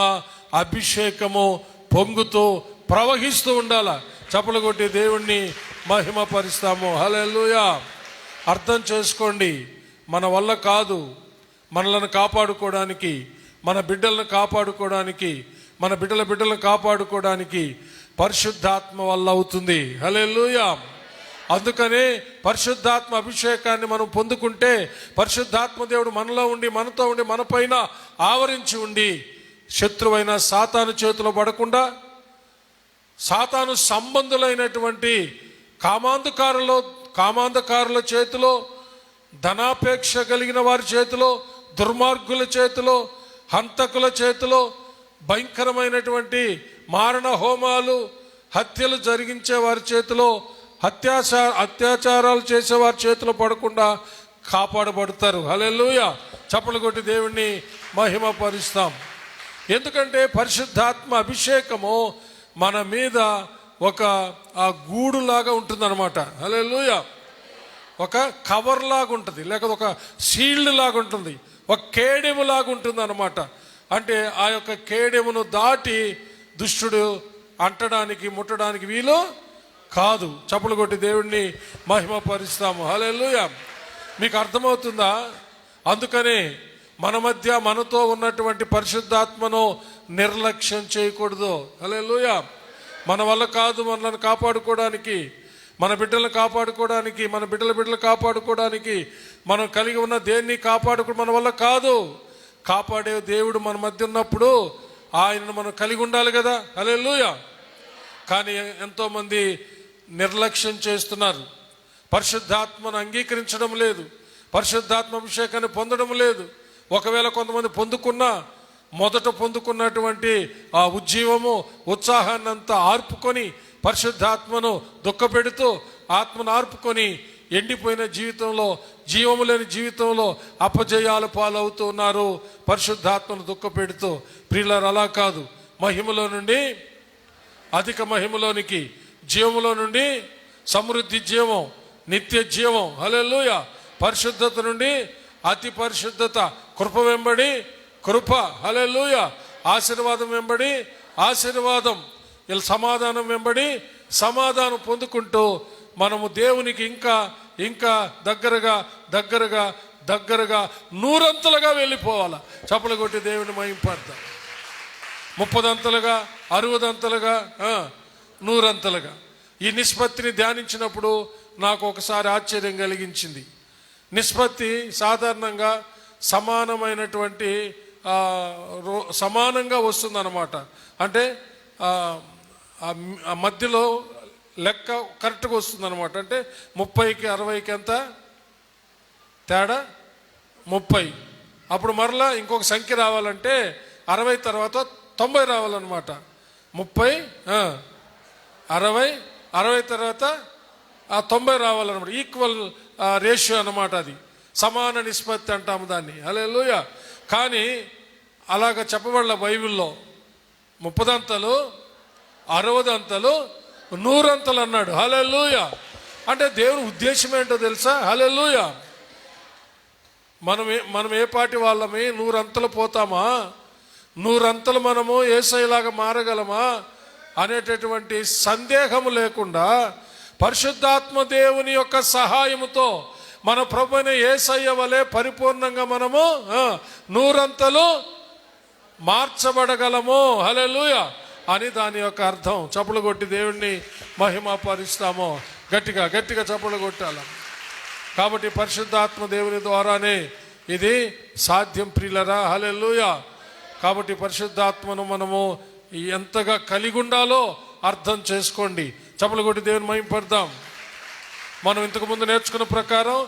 అభిషేకము పొంగుతూ ప్రవహిస్తూ ఉండాల. చప్పలు కొట్టి దేవుణ్ణి మహిమ పరుస్తాము. హల్లెలూయా. అర్థం చేసుకోండి, మన వల్ల కాదు. మనలను కాపాడుకోవడానికి, మన బిడ్డలను కాపాడుకోవడానికి, మన బిడ్డలను కాపాడుకోవడానికి పరిశుద్ధాత్మ వల్ల అవుతుంది. హల్లెలూయా. అందుకనే పరిశుద్ధాత్మ అభిషేకాన్ని మనం పొందుకుంటే పరిశుద్ధాత్మ దేవుడు మనలో ఉండి, మనతో ఉండి, మన పైన ఆవరించి ఉండి శత్రువైన సాతాను చేతిలో పడకుండా, సాతాను సంబంధులైనటువంటి కామాంధకారుల చేతిలో, ధనాపేక్ష కలిగిన వారి చేతిలో, దుర్మార్గుల చేతిలో, హంతకుల చేతిలో, భయంకరమైనటువంటి మారణ హోమాలు, హత్యలు జరిగించే వారి చేతిలో, అత్యాచారాలు చేసే వారి చేతిలో పడకుండా కాపాడబడతారు. హల్లెలూయా. చప్పలు కొట్టి దేవుణ్ణి మహిమపరుస్తాం. ఎందుకంటే పరిశుద్ధాత్మ అభిషేకము మన మీద ఒక గూడులాగా ఉంటుందన్నమాట. హల్లెలూయా. ఒక కవర్ లాగా ఉంటుంది, లేకపోతే ఒక షీల్డ్ లాగా ఉంటుంది, ఒక కేడెము లాగా ఉంటుంది అన్నమాట. అంటే ఆ యొక్క కేడెమును దాటి దుష్టుడు అంటడానికి, ముట్టడానికి వీలు కాదు. చప్పలు కొట్టి దేవుణ్ణి మహిమపరుస్తాము. హల్లెలూయా. మీకు అర్థమవుతుందా? అందుకనే మన మధ్య మనతో ఉన్నటువంటి పరిశుద్ధాత్మను నిర్లక్ష్యం చేయకూడదు. హల్లెలూయా. మన వల్ల కాదు మనల్ని కాపాడుకోవడానికి, మన బిడ్డలను కాపాడుకోవడానికి, మన బిడ్డలు కాపాడుకోవడానికి, మనం కలిగి ఉన్న దేన్ని కాపాడుకో మన వల్ల కాదు. కాపాడే దేవుడు మన మధ్య ఉన్నప్పుడు ఆయనను మనం కలిగి ఉండాలి కదా. హల్లెలూయా. కానీ ఎంతోమంది నిర్లక్ష్యం చేస్తున్నారు, పరిశుద్ధాత్మను అంగీకరించడం లేదు, పరిశుద్ధాత్మ అభిషేకాన్ని పొందడం లేదు. ఒకవేళ కొంతమంది పొందుకున్నా మొదట పొందుకున్నటువంటి ఆ ఉజ్జీవము, ఉత్సాహాన్ని అంతా ఆర్పుకొని, పరిశుద్ధాత్మను దుఃఖపెడుతూ, ఆత్మను ఆర్పుకొని ఎండిపోయిన జీవితంలో, జీవము లేని జీవితంలో అపజయాలు పాలవుతూ ఉన్నారు, పరిశుద్ధాత్మను దుఃఖపెడుతూ. ప్రియులారా, అలా కాదు. మహిమలో నుండి అధిక మహిమలోనికి, జీవములో నుండి సమృద్ధి జీవం, నిత్య జీవం. హల్లెలూయా. పరిశుద్ధత నుండి అతి పరిశుద్ధత, కృప వెంబడి కృప. హల్లెలూయా. ఆశీర్వాదం వెంబడి ఆశీర్వాదం, ఇలా సమాధానం వెంబడి సమాధానం పొందుకుంటూ మనము దేవునికి ఇంకా ఇంకా దగ్గరగా దగ్గరగా దగ్గరగా నూరంతలుగా వెళ్ళిపోవాలి. చప్పలు కొట్టి దేవుని మహింపడతాం. 30 అంతలుగా, 60 అంతలుగా, 100 అంతలుగా. ఈ నిష్పత్తిని ధ్యానించినప్పుడు నాకు ఒకసారి ఆశ్చర్యం కలిగించింది. నిష్పత్తి సాధారణంగా సమానమైనటువంటి సమానంగా వస్తుందన్నమాట. అంటే ఆ మధ్యలో లెక్క కరెక్ట్గా వస్తుందన్నమాట. అంటే 30కి 60కి ఎంత తేడా? 30. అప్పుడు మరలా ఇంకొక సంఖ్య రావాలంటే 60 తర్వాత 90 రావాలన్నమాట. 30, 60, 60 తర్వాత 90 రావాలన్నమాట. ఈక్వల్ రేషియో అన్నమాట. అది సమాన నిష్పత్తి అంటాము దాన్ని. హల్లెలూయా. కానీ అలాగ చెప్పబడలే బైబిల్లో. 30 అంతలు, 60 అంతలు, 100 అంతలు అన్నాడు. హల్లెలూయా. అంటే దేవుని ఉద్దేశం ఏంటో తెలుసా? హల్లెలూయా. మనం ఏ పాటి వాళ్ళమే? 100 అంతలు పోతామా? 100 అంతలు మనము యేసయ్యలాగా మారగలమా అనేటటువంటి సందేహము లేకుండా పరిశుద్ధాత్మ దేవుని యొక్క సహాయముతో మన ప్రభువైన యేసయ్య వలె పరిపూర్ణంగా మనము 100 అంతలు మార్చబడగలము. హల్లెలూయా అని దాని యొక్క అర్థం. చప్పలు కొట్టి దేవుణ్ణి మహిమపరుస్తాము. గట్టిగా గట్టిగా చప్పలు కొట్టాలి. కాబట్టి పరిశుద్ధాత్మ దేవుని ద్వారానే ఇది సాధ్యం ప్రియులరా. హల్లెలూయా. కాబట్టి పరిశుద్ధాత్మను మనము ఎంతగా కలిగి ఉండాలో అర్థం చేసుకోండి. చప్పలు కొట్టి దేవుని మహిమపడదాం. మనం ఇంతకుముందు నేర్చుకున్న ప్రకారం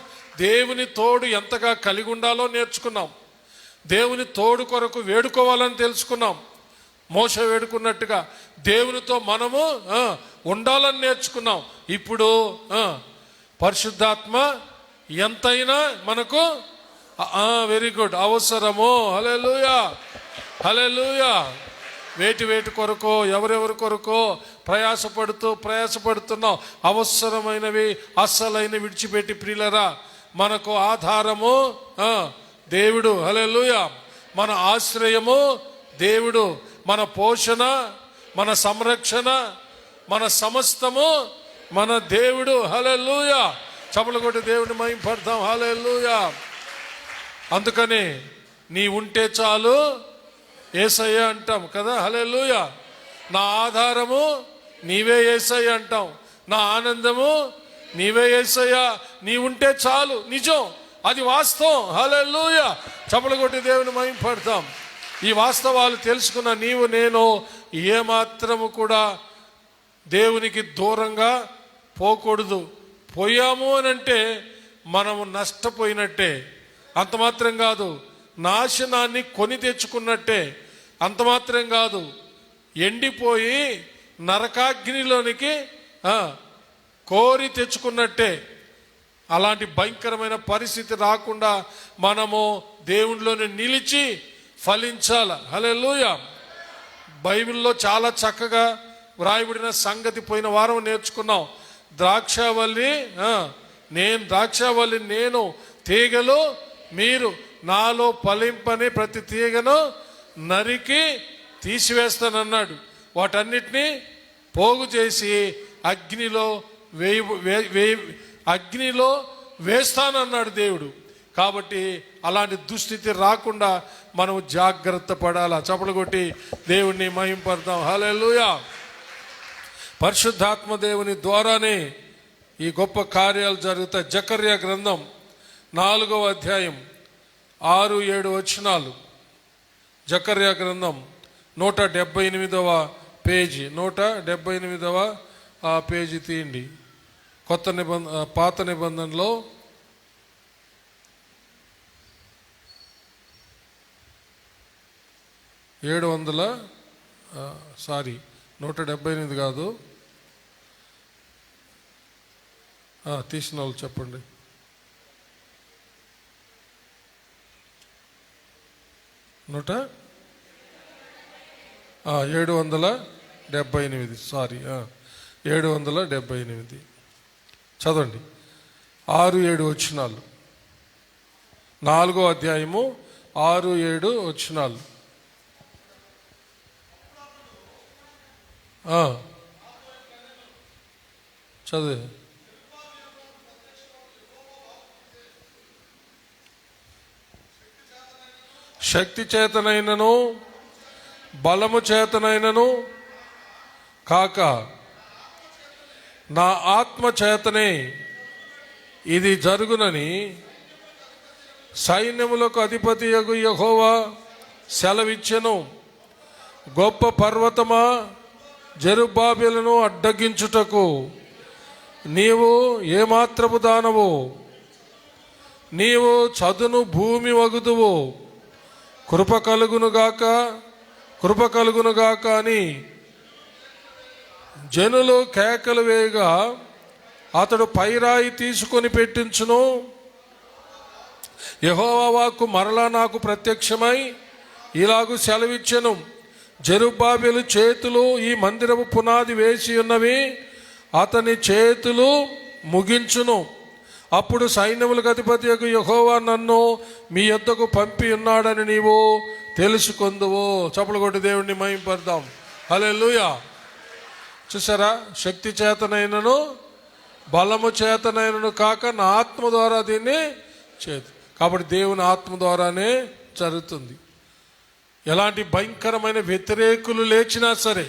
దేవుని తోడు ఎంతగా కలిగి ఉండాలో నేర్చుకున్నాం. దేవుని తోడు కొరకు వేడుకోవాలని తెలుసుకున్నాం. మోషే వేడుకున్నట్టుగా దేవునితో మనము ఉండాలని నేర్చుకున్నాం. ఇప్పుడు పరిశుద్ధాత్మ ఎంతైనా మనకు వెరీ గుడ్ అవసరము. హల్లెలూయా. హల్లెలూయా. వేటి కొరకో, ఎవరెవరి కొరకో ప్రయాసపడుతున్నాం. అవసరమైనవి అస్సలైన విడిచిపెట్టి ప్రియులరా, మనకు ఆధారము దేవుడు. హల్లెలూయా. మన ఆశ్రయము దేవుడు, మన పోషణ, మన సంరక్షణ, మన సమస్తము మన దేవుడు. హల్లెలూయా. చప్పలు కొట్టి దేవుని మహిమపడతాం. హల్లెలూయా. అందుకని నీ ఉంటే చాలు యేసయ్య అంటాం కదా. హల్లెలూయా. నా ఆధారము నీవే యేసయ్య అంటాం. నా ఆనందము నీవే యేసయ్య. నీ ఉంటే చాలు. నిజం, అది వాస్తవం. హల్లెలూయా. చప్పలు కొట్టి దేవుని మహిమపడతాం. ఈ వాస్తవాలు తెలుసుకున్న నీవు నేను ఏమాత్రము కూడా దేవునికి దూరంగా పోకూడదు. పోయాము అని అంటే మనము నష్టపోయినట్టే. అంత మాత్రం కాదు, నాశనాన్ని కొని తెచ్చుకున్నట్టే. అంత మాత్రం కాదు, ఎండిపోయి నరకాగ్నిలోనికి కోరి తెచ్చుకున్నట్టే. అలాంటి భయంకరమైన పరిస్థితి రాకుండా మనము దేవునిలోనే నిలిచి ఫలించాల. హల్లెలూయా. బైబిల్లో చాలా చక్కగా వ్రాయబడిన సంగతి పోయిన వారం నేర్చుకున్నాం. ద్రాక్షావల్లి నేను, తీగలు మీరు, నాలో ఫలింపని ప్రతి తీగను నరికి తీసివేస్తానన్నాడు. వాటన్నిటినీ పోగు చేసి అగ్నిలో వేస్తానన్నాడు దేవుడు. కాబట్టి అలాంటి దుస్థితి రాకుండా మనం జాగ్రత్త పడాలా. చప్పలు కొట్టి దేవుణ్ణి మహింపడతాం. హల్లెలూయా. పరిశుద్ధాత్మ దేవుని ద్వారానే ఈ గొప్ప కార్యాలు జరుగుతాయి. జకర్యా గ్రంథం 4వ అధ్యాయం 6-7 వచనాలు. జకర్యా గ్రంథం 178వ పేజీ, 178వ పేజీ తీయండి. పాత నిబంధనలో 178 కాదు, తీసిన వాళ్ళు చెప్పండి. 778 778 చదవండి. 6-7 వచనాలు. 4వ అధ్యాయము 6-7 వచనాలు. చదువు. శక్తి చేతనైనను బలము చేతనైనను కాక నా ఆత్మ చేతనే ఇది జరుగునని సైన్యములకు అధిపతియగు యెహోవా సెలవిచ్చెను. గొప్ప పర్వతమా, జెరుబ్బాబెలును అడ్డగించుటకు నీవు ఏమాత్రపు దానవు? నీవు చదును భూమి వగుదువు. కృప కలుగునుగాక అని జనులు కేకలు వేయగా అతడు పైరాయి తీసుకొని పెట్టించును. యెహోవా వాక్కు మరలా నాకు ప్రత్యక్షమై ఇలాగు సెలవిచ్చెను. జెరుబ్బాబెలు చేతులు ఈ మందిరపు పునాది వేసి ఉన్నవి, అతని చేతులు ముగించును. అప్పుడు సైన్యములకు అధిపతియగు యెహోవా నన్ను మీ యొద్దకు పంపి ఉన్నాడని నీవు తెలుసుకొందువు. చప్పలు కొట్టి దేవుణ్ణి మహింపడదాం. హల్లెలూయా. చూసారా, శక్తి చేతనైనను బలము చేతనైనను కాక నా ఆత్మ ద్వారా దీన్ని చేతు. కాబట్టి దేవుని ఆత్మ ద్వారానే జరుగుతుంది. ఎలాంటి భయంకరమైన వ్యతిరేకులు లేచినా సరే,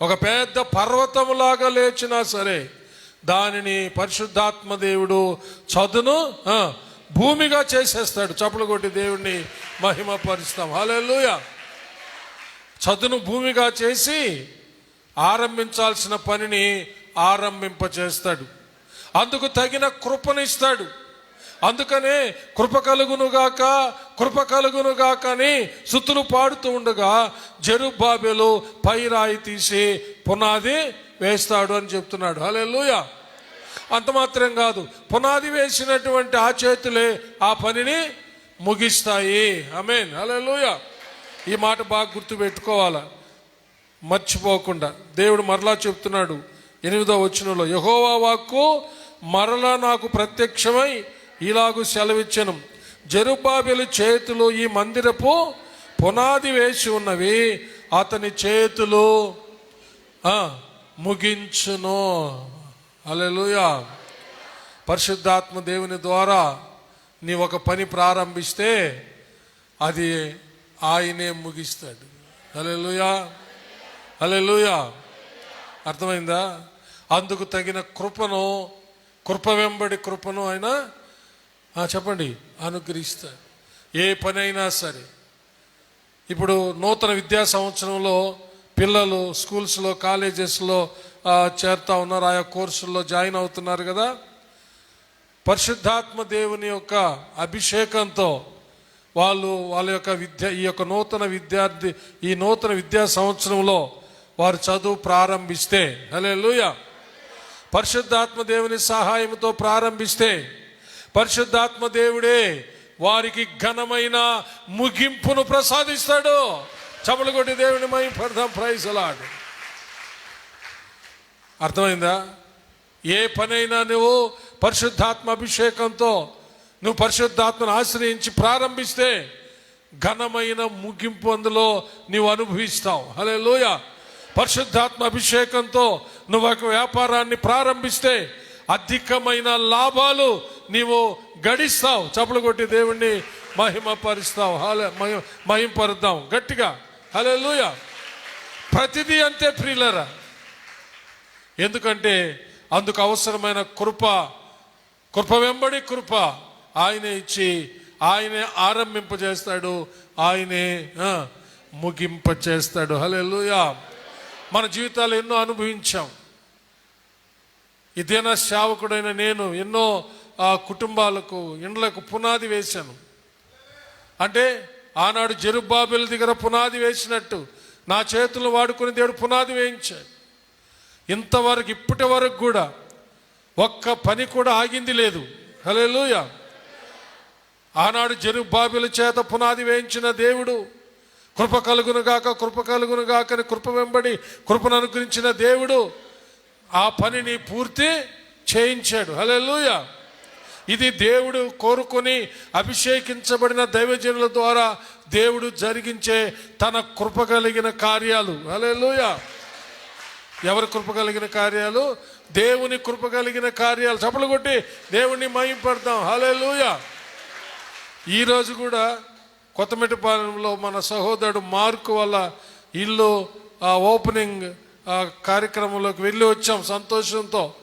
ఒక పెద్ద పర్వతములాగా లేచినా సరే, దానిని పరిశుద్ధాత్మ దేవుడు చదును భూమిగా చేసేస్తాడు. చప్పలు కొట్టి దేవుణ్ణి మహిమపరుస్తాం. హల్లెలూయా. చదును భూమిగా చేసి ఆరంభించాల్సిన పనిని ఆరంభింపచేస్తాడు. అందుకు తగిన కృపనిస్తాడు. అందుకనే కృప కలుగునుగాక అని స్తుతులు పాడుతూ ఉండగా జెరుబ్బాబెలు పైరాయి తీసి పునాది వేస్తాడు అని చెప్తున్నాడు. హల్లెలూయా. అంత మాత్రం కాదు, పునాది వేసినటువంటి ఆ చేతులే ఆ పనిని ముగిస్తాయి. ఆమేన్. హల్లెలూయా. ఈ మాట బాగా గుర్తు పెట్టుకోవాలా, మర్చిపోకుండా. దేవుడు మరలా చెప్తున్నాడు 8వ వచనంలో, యెహోవా వాక్కు మరలా నాకు ప్రత్యక్షమై ఇలాగు సెలవిచ్చెను. జెరుబ్బాబెలు చేతులు ఈ మందిరపు పునాది వేసి ఉన్నవి, అతని చేతులు ముగించును. హల్లెలూయా. పరిశుద్ధాత్మ దేవుని ద్వారా నీ ఒక పని ప్రారంభిస్తే అది ఆయనే ముగిస్తాడు. హల్లెలూయా. హల్లెలూయా. అర్థమైందా? అందుకు తగిన కృప వెంబడి కృపను ఆయన చెప్పండి అనుగ్రహిస్తాడు. ఏ పని అయినా సరే. ఇప్పుడు నూతన విద్యా సంవత్సరంలో పిల్లలు స్కూల్స్లో కాలేజెస్లో చేరుతా ఉన్నారు, ఆయా కోర్సుల్లో జాయిన్ అవుతున్నారు కదా. పరిశుద్ధాత్మ దేవుని యొక్క అభిషేకంతో వాళ్ళ యొక్క ఈ నూతన విద్యా సంవత్సరంలో వారు చదువు ప్రారంభిస్తే, హల్లెలూయా, పరిశుద్ధాత్మ దేవుని సహాయంతో ప్రారంభిస్తే పరిశుద్ధాత్మ దేవుడే వారికి ఘనమైన ముగింపును ప్రసాదిస్తాడు. చపలు కొట్టి దేవుని మహిమపడదాం. Praise lord. అర్థమైందా? ఏ పనైనా నువ్వు పరిశుద్ధాత్మ అభిషేకంతో నువ్వు పరిశుద్ధాత్మను ఆశ్రయించి ప్రారంభిస్తే ఘనమైన ముగింపు అందులో నీవు అనుభవిస్తావు. హల్లెలూయా. పరిశుద్ధాత్మ అభిషేకంతో నువ్వు ఒక వ్యాపారాన్ని ప్రారంభిస్తే అధికమైన లాభాలు నీవు గడిస్తావు. చప్పలు కొట్టి దేవుణ్ణి మహిమపరుస్తావు. మహిమపరుద్దాం గట్టిగా. హల్లెలూయా. ప్రతిదీ అంతే ప్రియులరా. ఎందుకంటే అందుకు అవసరమైన కృప వెంబడి కృప ఆయనే ఇచ్చి ఆయనే ఆరంభింపజేస్తాడు, ఆయనే ముగింపచేస్తాడు. హల్లెలూయా. మన జీవితాలు ఎన్నో అనుభవించాం. ఇదేనా సేవకుడైన నేను ఎన్నో కుటుంబాలకు ఇండ్లకు పునాది వేశాను. అంటే ఆనాడు జెరుబ్బాబెలు దగ్గర పునాది వేసినట్టు నా చేతులు వాడుకుని దేవుడు పునాది వేయించాడు. ఇంతవరకు ఇప్పటి వరకు కూడా ఒక్క పని కూడా ఆగింది లేదు. హల్లెలూయా. ఆనాడు జెరుబ్బాబెలు చేత పునాది వేయించిన దేవుడు కృప కలుగును గాక అని కృప వెంబడి కృపను అనుగ్రహించిన దేవుడు ఆ పనిని పూర్తి చేయించాడు. హల్లెలూయా. ఇది దేవుడు కోరుకొని అభిషేకించబడిన దైవజనుల ద్వారా దేవుడు జరిగించే తన కృప కలిగిన కార్యాలు. హల్లెలూయా. ఎవరి కృప కలిగిన కార్యాలు? దేవుని కృప కలిగిన కార్యాలు. చప్పలు కొట్టి దేవుణ్ణి మహిమపడతాం. హల్లెలూయా. ఈరోజు కూడా కొత్తమెట్టిపాలెంలో మన సహోదరుడు మార్కు వాళ్ళ ఇల్లు ఓపెనింగ్ కార్యక్రమంలోకి వెళ్ళి వచ్చాం సంతోషంతో.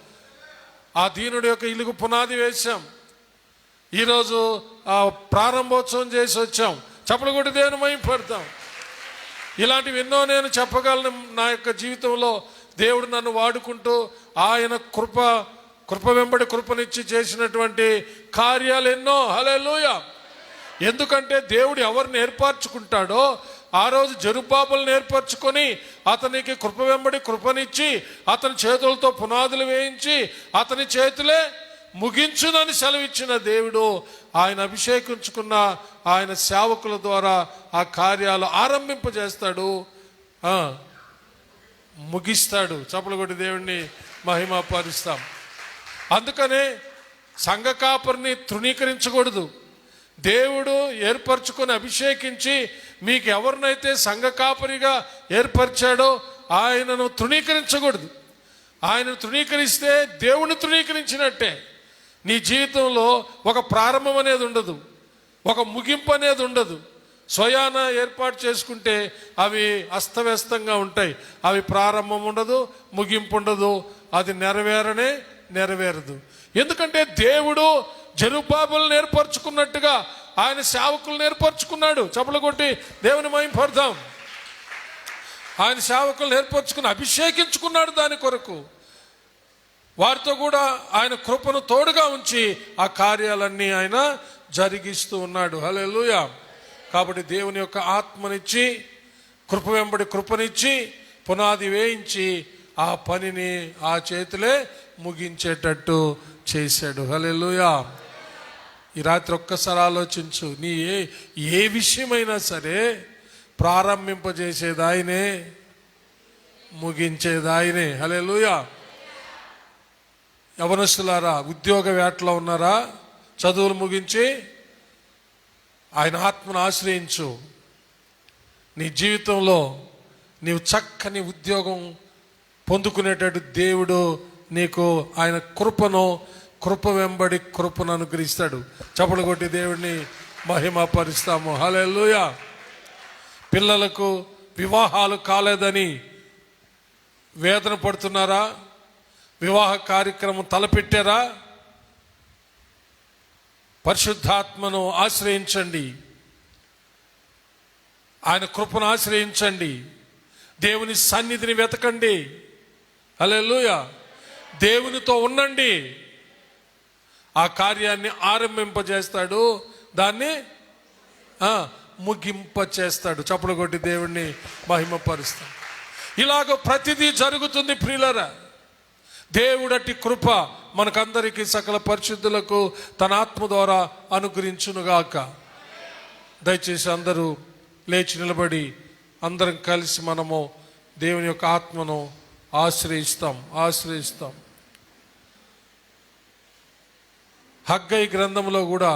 ఆ దీనుడి యొక్క ఇల్లుకు పునాది వేశాం. ఈరోజు ప్రారంభోత్సవం చేసి వచ్చాం. చప్పలు కొట్టి దేవుని మహిమపడతాం. ఇలాంటివి ఎన్నో నేను చెప్పగలను. నా యొక్క జీవితంలో దేవుడు నన్ను వాడుకుంటూ ఆయన కృప వెంబడి కృపనిచ్చి చేసినటువంటి కార్యాలు ఎన్నో. హల్లెలూయా. ఎందుకంటే దేవుడు ఎవరిని ఏర్పరచుకుంటాడో ఆ రోజు జెరుబ్బాబెలును ఏర్పరచుకొని అతనికి కృప వెంబడి కృపనిచ్చి అతని చేతులతో పునాదులు వేయించి అతని చేతులే ముగించునని సెలవిచ్చిన దేవుడు ఆయన అభిషేకించుకున్న ఆయన సేవకుల ద్వారా ఆ కార్యాలు ఆరంభింపజేస్తాడు, ముగిస్తాడు. చప్పలు కొట్టి దేవుణ్ణి మహిమపరుస్తాం. అందుకనే సంఘ కాపరిని తృణీకరించకూడదు. దేవుడు ఏర్పరచుకొని అభిషేకించి మీకు ఎవరినైతే సంఘ కాపరిగా ఏర్పరిచాడో ఆయనను తృణీకరించకూడదు. ఆయనను తృణీకరిస్తే దేవుని తృణీకరించినట్టే. నీ జీవితంలో ఒక ప్రారంభం అనేది ఉండదు, ఒక ముగింపు అనేది ఉండదు. స్వయాన ఏర్పాటు చేసుకుంటే అవి అస్తవ్యస్తంగా ఉంటాయి. అవి ప్రారంభం ఉండదు, ముగింపు ఉండదు, అది నెరవేరదు. ఎందుకంటే దేవుడు జెరుబ్బాబెలును ఏర్పరచుకున్నట్టుగా ఆయన సేవకులను ఏర్పరచుకున్నాడు. చప్పలు కొట్టి దేవుని మహిమపడదాం. ఆయన సేవకులను ఏర్పరచుకుని అభిషేకించుకున్నాడు దాని కొరకు. వారితో కూడా ఆయన కృపను తోడుగా ఉంచి ఆ కార్యాలన్నీ ఆయన జరిగిస్తూ ఉన్నాడు. హల్లెలూయా. కాబట్టి దేవుని యొక్క ఆత్మనిచ్చి కృప వెంబడి కృపనిచ్చి పునాది వేయించి ఆ పనిని ఆ చేతులే ముగించేటట్టు చేశాడు. హల్లెలూయా. ఈ రాత్రి ఒక్కసారి ఆలోచించు. నీ ఏ విషయమైనా సరే ప్రారంభింపజేసేది ఆయనే, ముగించేది ఆయనే. హల్లెలూయా. యవనస్తులారా, ఉద్యోగ వేటలో ఉన్నారా? చదువులు ముగించి ఆయన ఆత్మను ఆశ్రయించు. నీ జీవితంలో నీవు చక్కని ఉద్యోగం పొందుకునేటట్టు దేవుడు నీకు ఆయన కృప వెంబడి కృపను అనుగ్రహిస్తాడు. చప్పలు కొట్టి దేవుడిని మహిమపరుస్తాము. హల్లెలూయా. పిల్లలకు వివాహాలు కాలేదని వేదన పడుతున్నారా? వివాహ కార్యక్రమం తలపెట్టారా? పరిశుద్ధాత్మను ఆశ్రయించండి, ఆయన కృపను ఆశ్రయించండి, దేవుని సన్నిధిని వెతకండి. హల్లెలూయా. దేవునితో ఉండండి. ఆ కార్యాన్ని ఆరంభింపజేస్తాడు, దాన్ని ముగింప చేస్తాడు. చప్పుడు కొట్టి దేవుణ్ణి మహిమపరుస్తాడు. ఇలాగ ప్రతిదీ జరుగుతుంది ప్రియులారా. దేవుడటి కృప మనకందరికీ సకల పరిశుద్ధులకు తన ఆత్మ ద్వారా అనుగ్రహించునుగాక. దయచేసి అందరూ లేచి నిలబడి అందరం కలిసి మనము దేవుని యొక్క ఆత్మను ఆశ్రయిస్తాం. హగ్గయి గ్రంథంలో కూడా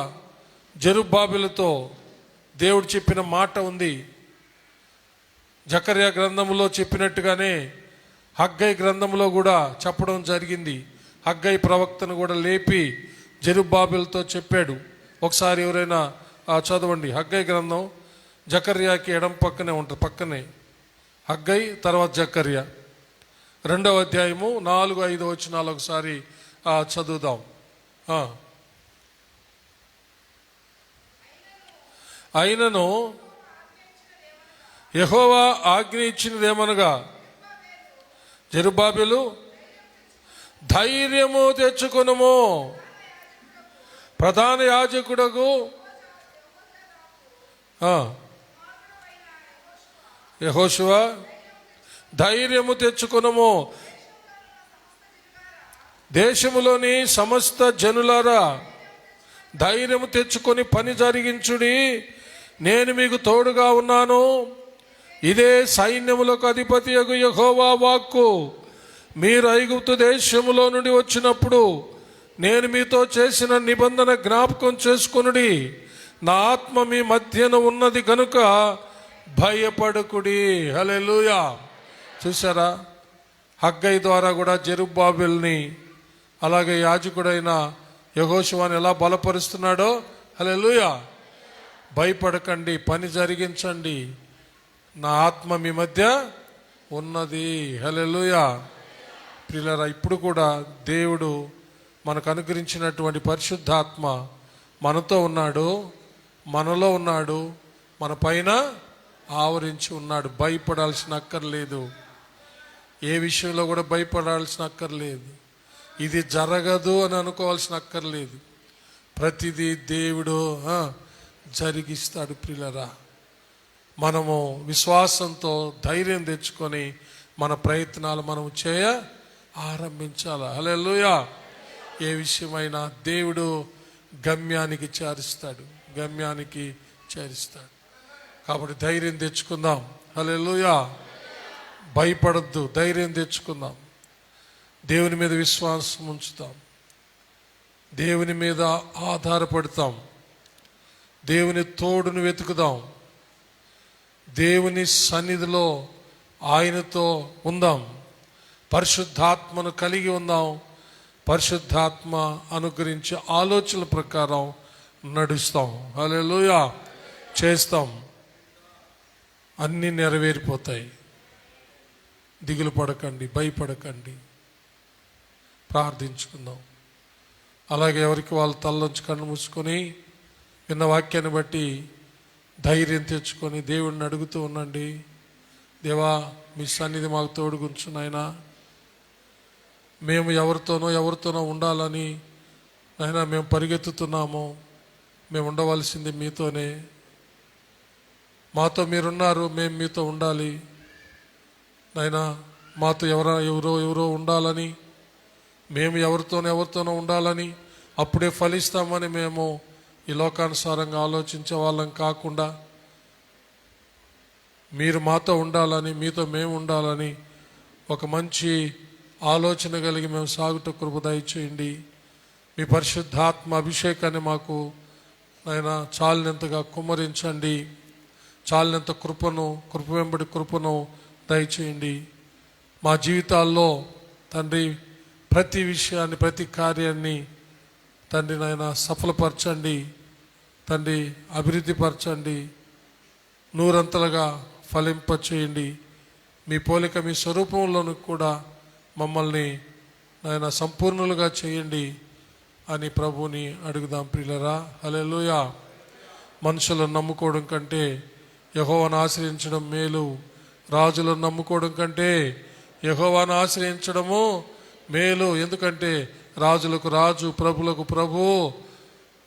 జెరుబ్బాబెలుతో దేవుడు చెప్పిన మాట ఉంది. జకర్యా గ్రంథంలో చెప్పినట్టుగానే హగ్గయి గ్రంథంలో కూడా చెప్పడం జరిగింది. హగ్గయి ప్రవక్తను కూడా లేపి జెరుబ్బాబెలుతో చెప్పాడు. ఒకసారి ఎవరైనా చదవండి. హగ్గయి గ్రంథం జకర్యాకి ఎడం పక్కనే ఉంటుంది. పక్కనే హగ్గయి, తర్వాత జకర్యా, 2వ అధ్యాయము 4-5 వచనాలు ఒకసారి చదువుదాం. అయినను యెహోవా ఆజ్ఞ ఇచ్చినదేమనగా, జెరుబ్బాబెలు ధైర్యము తెచ్చుకొనుము, ప్రధాన యాజకుడకు యెహోషువ ధైర్యము తెచ్చుకొనుము, దేశములోని సమస్త జనులారా ధైర్యము తెచ్చుకొని పని జరిగించుడి, నేను మీకు తోడుగా ఉన్నాను. ఇదే సైన్యములకు అధిపతియగు యెహోవా వాక్కు. మీరు ఐగుప్తు దేశములో నుండి వచ్చినప్పుడు నేను మీతో చేసిన నిబంధన జ్ఞాపకం చేసుకొనుడి. నా ఆత్మ మీ మధ్యన ఉన్నది కనుక భయపడకుడి. హల్లెలూయా. చూసారా, హగ్గయి ద్వారా కూడా జెరుబ్బాబెల్ని అలాగే యాజకుడైన యెహోషువని ఎలా బలపరుస్తున్నాడో. హల్లెలూయా. భయపడకండి, పని జరిగించండి, నా ఆత్మ మీ మధ్య ఉన్నది. హల్లెలూయా. ప్రియులారా, ఇప్పుడు కూడా దేవుడు మనకు అనుగ్రహించినటువంటి పరిశుద్ధాత్మ మనతో ఉన్నాడు, మనలో ఉన్నాడు, మన పైన ఆవరించి ఉన్నాడు. భయపడాల్సిన అక్కర్లేదు. ఏ విషయంలో కూడా భయపడాల్సిన అక్కర్లేదు. ఇది జరగదు అని అనుకోవాల్సిన అక్కర్లేదు. ప్రతిదీ దేవుడు జరిగిస్తాడు. ప్రియులారా, మనము విశ్వాసంతో ధైర్యం తెచ్చుకొని మన ప్రయత్నాలు మనం ఆరంభించాలి. హల్లెలూయా. ఏ విషయమైనా దేవుడు గమ్యానికి చేరుస్తాడు. కాబట్టి ధైర్యం తెచ్చుకుందాం. హల్లెలూయా. భయపడద్దు, ధైర్యం తెచ్చుకుందాం. దేవుని మీద విశ్వాసం ఉంచుతాం, దేవుని మీద ఆధారపడతాం, దేవుని తోడును వెతుకుదాం, దేవుని సన్నిధిలో ఆయనతో ఉందాం, పరిశుద్ధాత్మను కలిగి ఉందాం. పరిశుద్ధాత్మ అనుగ్రహించే ఆలోచనల ప్రకారం నడుస్తాం. హల్లెలూయా. చేస్తాం, అన్నీ నెరవేరిపోతాయి. దిగులు పడకండి, భయపడకండి. ప్రార్థించుకుందాం. అలాగే ఎవరికి వాళ్ళు తలలోంచి కన్ను మూసుకొని విన్న వాక్యాన్ని బట్టి ధైర్యం తెచ్చుకొని దేవుడిని అడుగుతూ ఉండండి. దేవా, మీ సన్నిధి మాకు తోడుగుంచు నాయనా. మేము ఎవరితోనో ఉండాలని నాయనా మేము పరిగెత్తుతున్నాము. మేము ఉండవలసింది మీతోనే. మాతో మీరున్నారు, మేము మీతో ఉండాలి నాయనా. మాతో ఎవరో ఉండాలని, మేము ఎవరితోనో ఉండాలని, అప్పుడే ఫలిస్తామని మేము ఈ లోకానుసారంగా ఆలోచించే వాళ్ళం కాకుండా మీరు మాతో ఉండాలని, మీతో మేము ఉండాలని ఒక మంచి ఆలోచన కలిగి మేము సాగుట కృప దయచేయండి. మీ పరిశుద్ధాత్మ అభిషేకాన్ని మాకు నాయన చాలినంతగా కుమ్మరించండి. చాలినంత కృప వెంబడి కృపను దయచేయండి. మా జీవితాల్లో తండ్రి ప్రతి విషయాన్ని, ప్రతి కార్యాన్ని తండ్రి నాయన సఫలపరచండి. తండ్రి అభివృద్ధిపరచండి, నూరంతలుగా ఫలింపచేయండి. మీ పోలిక, మీ స్వరూపంలోనూ కూడా మమ్మల్ని నాయన సంపూర్ణులుగా చేయండి అని ప్రభువుని అడుగుదాం. ప్రియులరా, హల్లెలూయా. మనుషులను నమ్ముకోవడం కంటే యెహోవాను ఆశ్రయించడం మేలు. రాజులను నమ్ముకోవడం కంటే యెహోవాను ఆశ్రయించడము మేలు. ఎందుకంటే రాజులకు రాజు, ప్రభులకు ప్రభు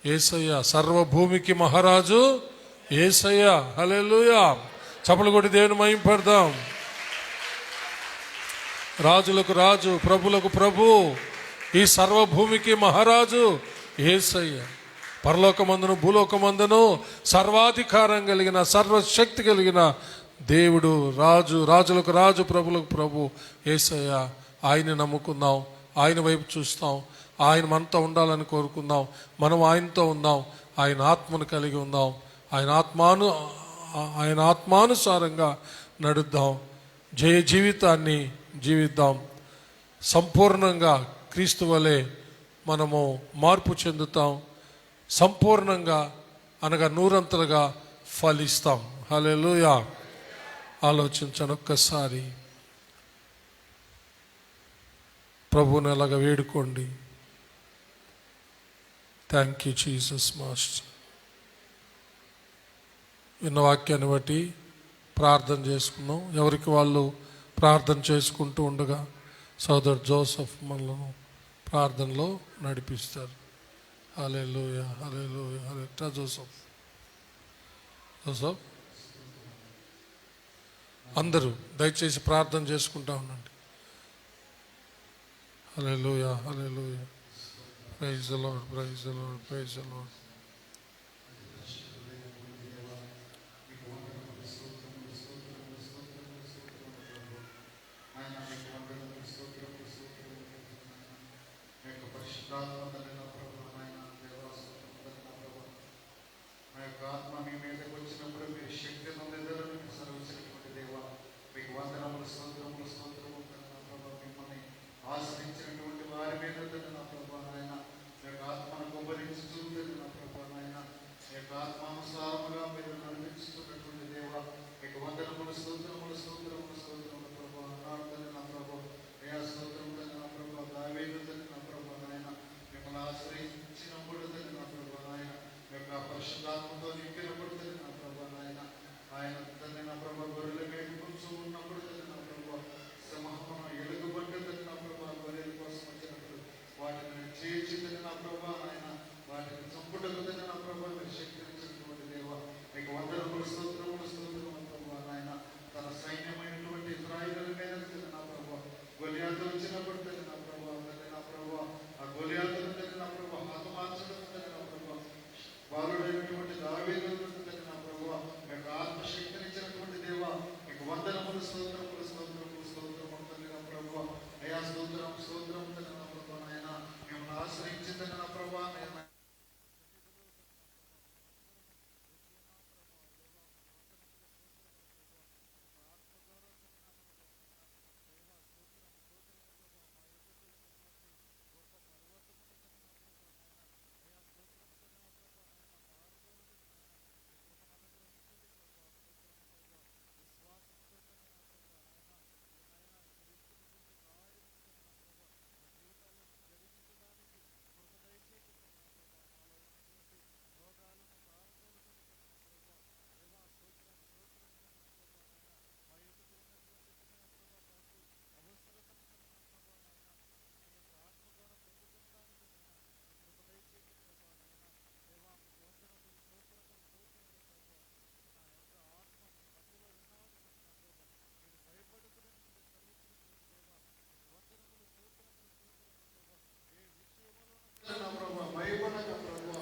యేసయ్య, సర్వభూమికి మహారాజు యేసయ్య. హల్లెలూయా. చప్పలు కొట్టి దేవుని మహిమపడదాం. రాజులకు రాజు, ప్రభులకు ప్రభు, ఈ సర్వభూమికి మహారాజు యేసయ్య. పరలోకమందును భూలోకమందును సర్వాధికారం కలిగిన, సర్వశక్తి కలిగిన దేవుడు, రాజు, రాజులకు రాజు, ప్రభులకు ప్రభు యేసయ్య. ఆయన్ని నమ్ముకుందాం, ఆయన వైపు చూస్తాం, ఆయన మనతో ఉండాలని కోరుకుందాం. మనం ఆయనతో ఉందాం, ఆయన ఆత్మను కలిగి ఉందాం, ఆయన ఆత్మానుసారంగా నడుద్దాం, జయ జీవితాన్ని జీవిద్దాం. సంపూర్ణంగా క్రీస్తు వలె మనము మార్పు చెందుతాం, సంపూర్ణంగా అనగా నూరంతలుగా ఫలిస్తాం. హల్లెలూయా. ఆలోచించండి ఒక్కసారి, ప్రభువుని అలాగా వేడుకోండి. Thank you Jesus master. విన్న వాక్యాన్ని బట్టి ప్రార్థన చేసుకున్నాం. ఎవరికి వాళ్ళు ప్రార్థన చేసుకుంటూ ఉండగా సోదరు జోసెఫ్ మనలను ప్రార్థనలో నడిపిస్తారు. హల్లెలూయా, హల్లెలూయా, హల్లెలూయా. జోసెఫ్ అందరూ దయచేసి ప్రార్థన చేసుకుంటా ఉండండి. Hallelujah, hallelujah. Praise the Lord, praise the Lord, praise the Lord.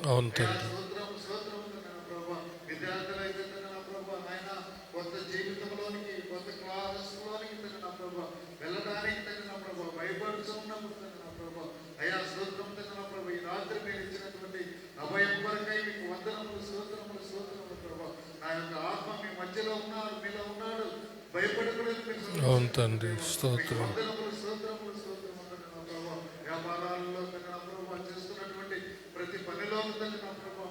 అవును తండ్రి. అవును తండ్రి, స్తోత్రం.
వ్యాపారాల్లో చేస్తున్నటువంటి ప్రతి పనిలో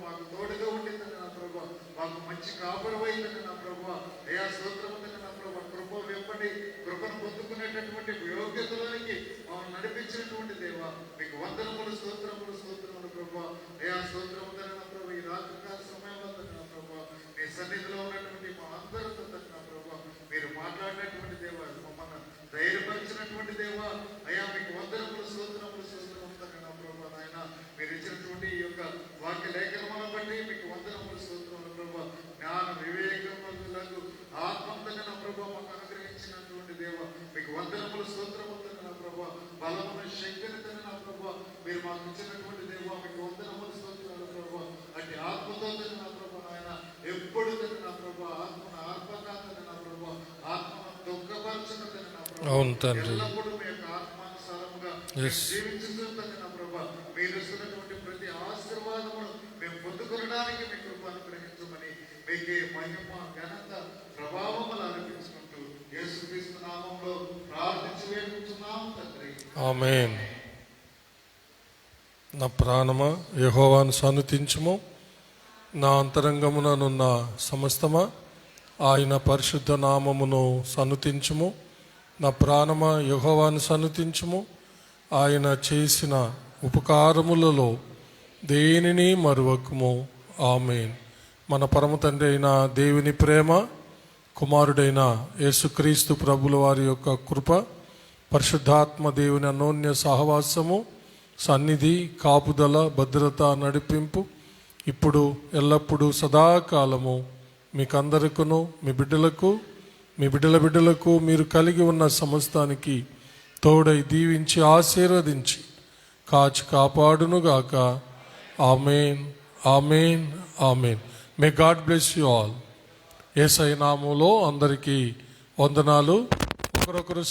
మాకు తోడుగా ఉండింది నా ప్రభు, మాకు మంచి కాపురమైందని నా ప్రభు. అయా స్తోత్రము నా ప్రభు, కృప వెంబడి కృపను పొందుకునేటటువంటి యోగ్యతలోనికి మమ్మల్ని నడిపించినటువంటి దేవా మీకు వందనములు, స్తోత్రములు, స్తోత్రములు ప్రభు. అయా స్తోత్రము నా ప్రభు, ఈ రాత్రికాల సమయంలో నా ప్రభు మీ సన్నిధిలో ఉన్నటువంటి మా అందరితో నా ప్రభు మీరు మాట్లాడినటువంటి దేవా, మమ్మల్ని ధైర్యపరిచినటువంటి దేవా, అయా మీకు వందనములు, స్తోత్రములు, స్తోత్రములు నా ప్రభు. నాయన మీరు ఇచ్చినటువంటి ఈ యొక్క వాక్య లేఖనములను బట్టి మీకు వందనములు, స్తోత్రములు ప్రభు. బలమును శక్తిని తండ్రి నా ప్రభా మీరు మాకు ఇచ్చినటువంటి దేవా మీకు వందనములు స్తోత్రాలు ప్రభా. అట్టి ఆత్మతో తండ్రి నా ప్రభా నాయన ఎప్పుడు తండ్రి నా ప్రభా ఆత్మను ఆర్పక తండ్రి నా ప్రభా ఆత్మను దుఃఖపరచక తండ్రి నా ప్రభా
అవును తండ్రి.
ఎల్లప్పుడూ మీ యొక్క ఆత్మానుసారముగా జీవించుతూ తండ్రి నా ప్రభా మీరు ఇస్తున్నటువంటి ప్రతి ఆశీర్వాదమును మేము పొందుకొనడానికి మీ కృప అనుగ్రహించమని మీకే మహిమ ఘనత ప్రభావములు ఆరోపించుకుంటూ యేసుక్రీస్తు నామములో ప్రార్థించి వేడుకుంటున్నాము తండ్రి.
ఆమేన్. నా ప్రాణమా యెహోవాను సన్నుతించుము, నా అంతరంగముననున్న సమస్తమా ఆయన పరిశుద్ధ నామమును సన్నుతించుము. నా ప్రాణమా యెహోవాను సన్నుతించుము, ఆయన చేసిన ఉపకారములలో దేనిని మరువకుము. ఆమేన్. మన పరమ తండ్రి అయిన దేవుని ప్రేమ, కుమారుడైన యేసుక్రీస్తు ప్రభుల వారి యొక్క కృప, పరిశుద్ధాత్మ దేవుని అన్యోన్య సహవాసము, సన్నిధి, కాపుదల, భద్రత, నడిపింపు ఇప్పుడు ఎల్లప్పుడూ సదాకాలము మీకందరికును మీ బిడ్డలకు మీ బిడ్డల బిడ్డలకు మీరు కలిగి ఉన్న సమస్తానికి తోడై దీవించి ఆశీర్వదించి కాచి కాపాడునుగాక. Amen, amen, amen. May God bless you all. యేసయ్య నామములో అందరికీ వందనాలు. ఒకరొకరు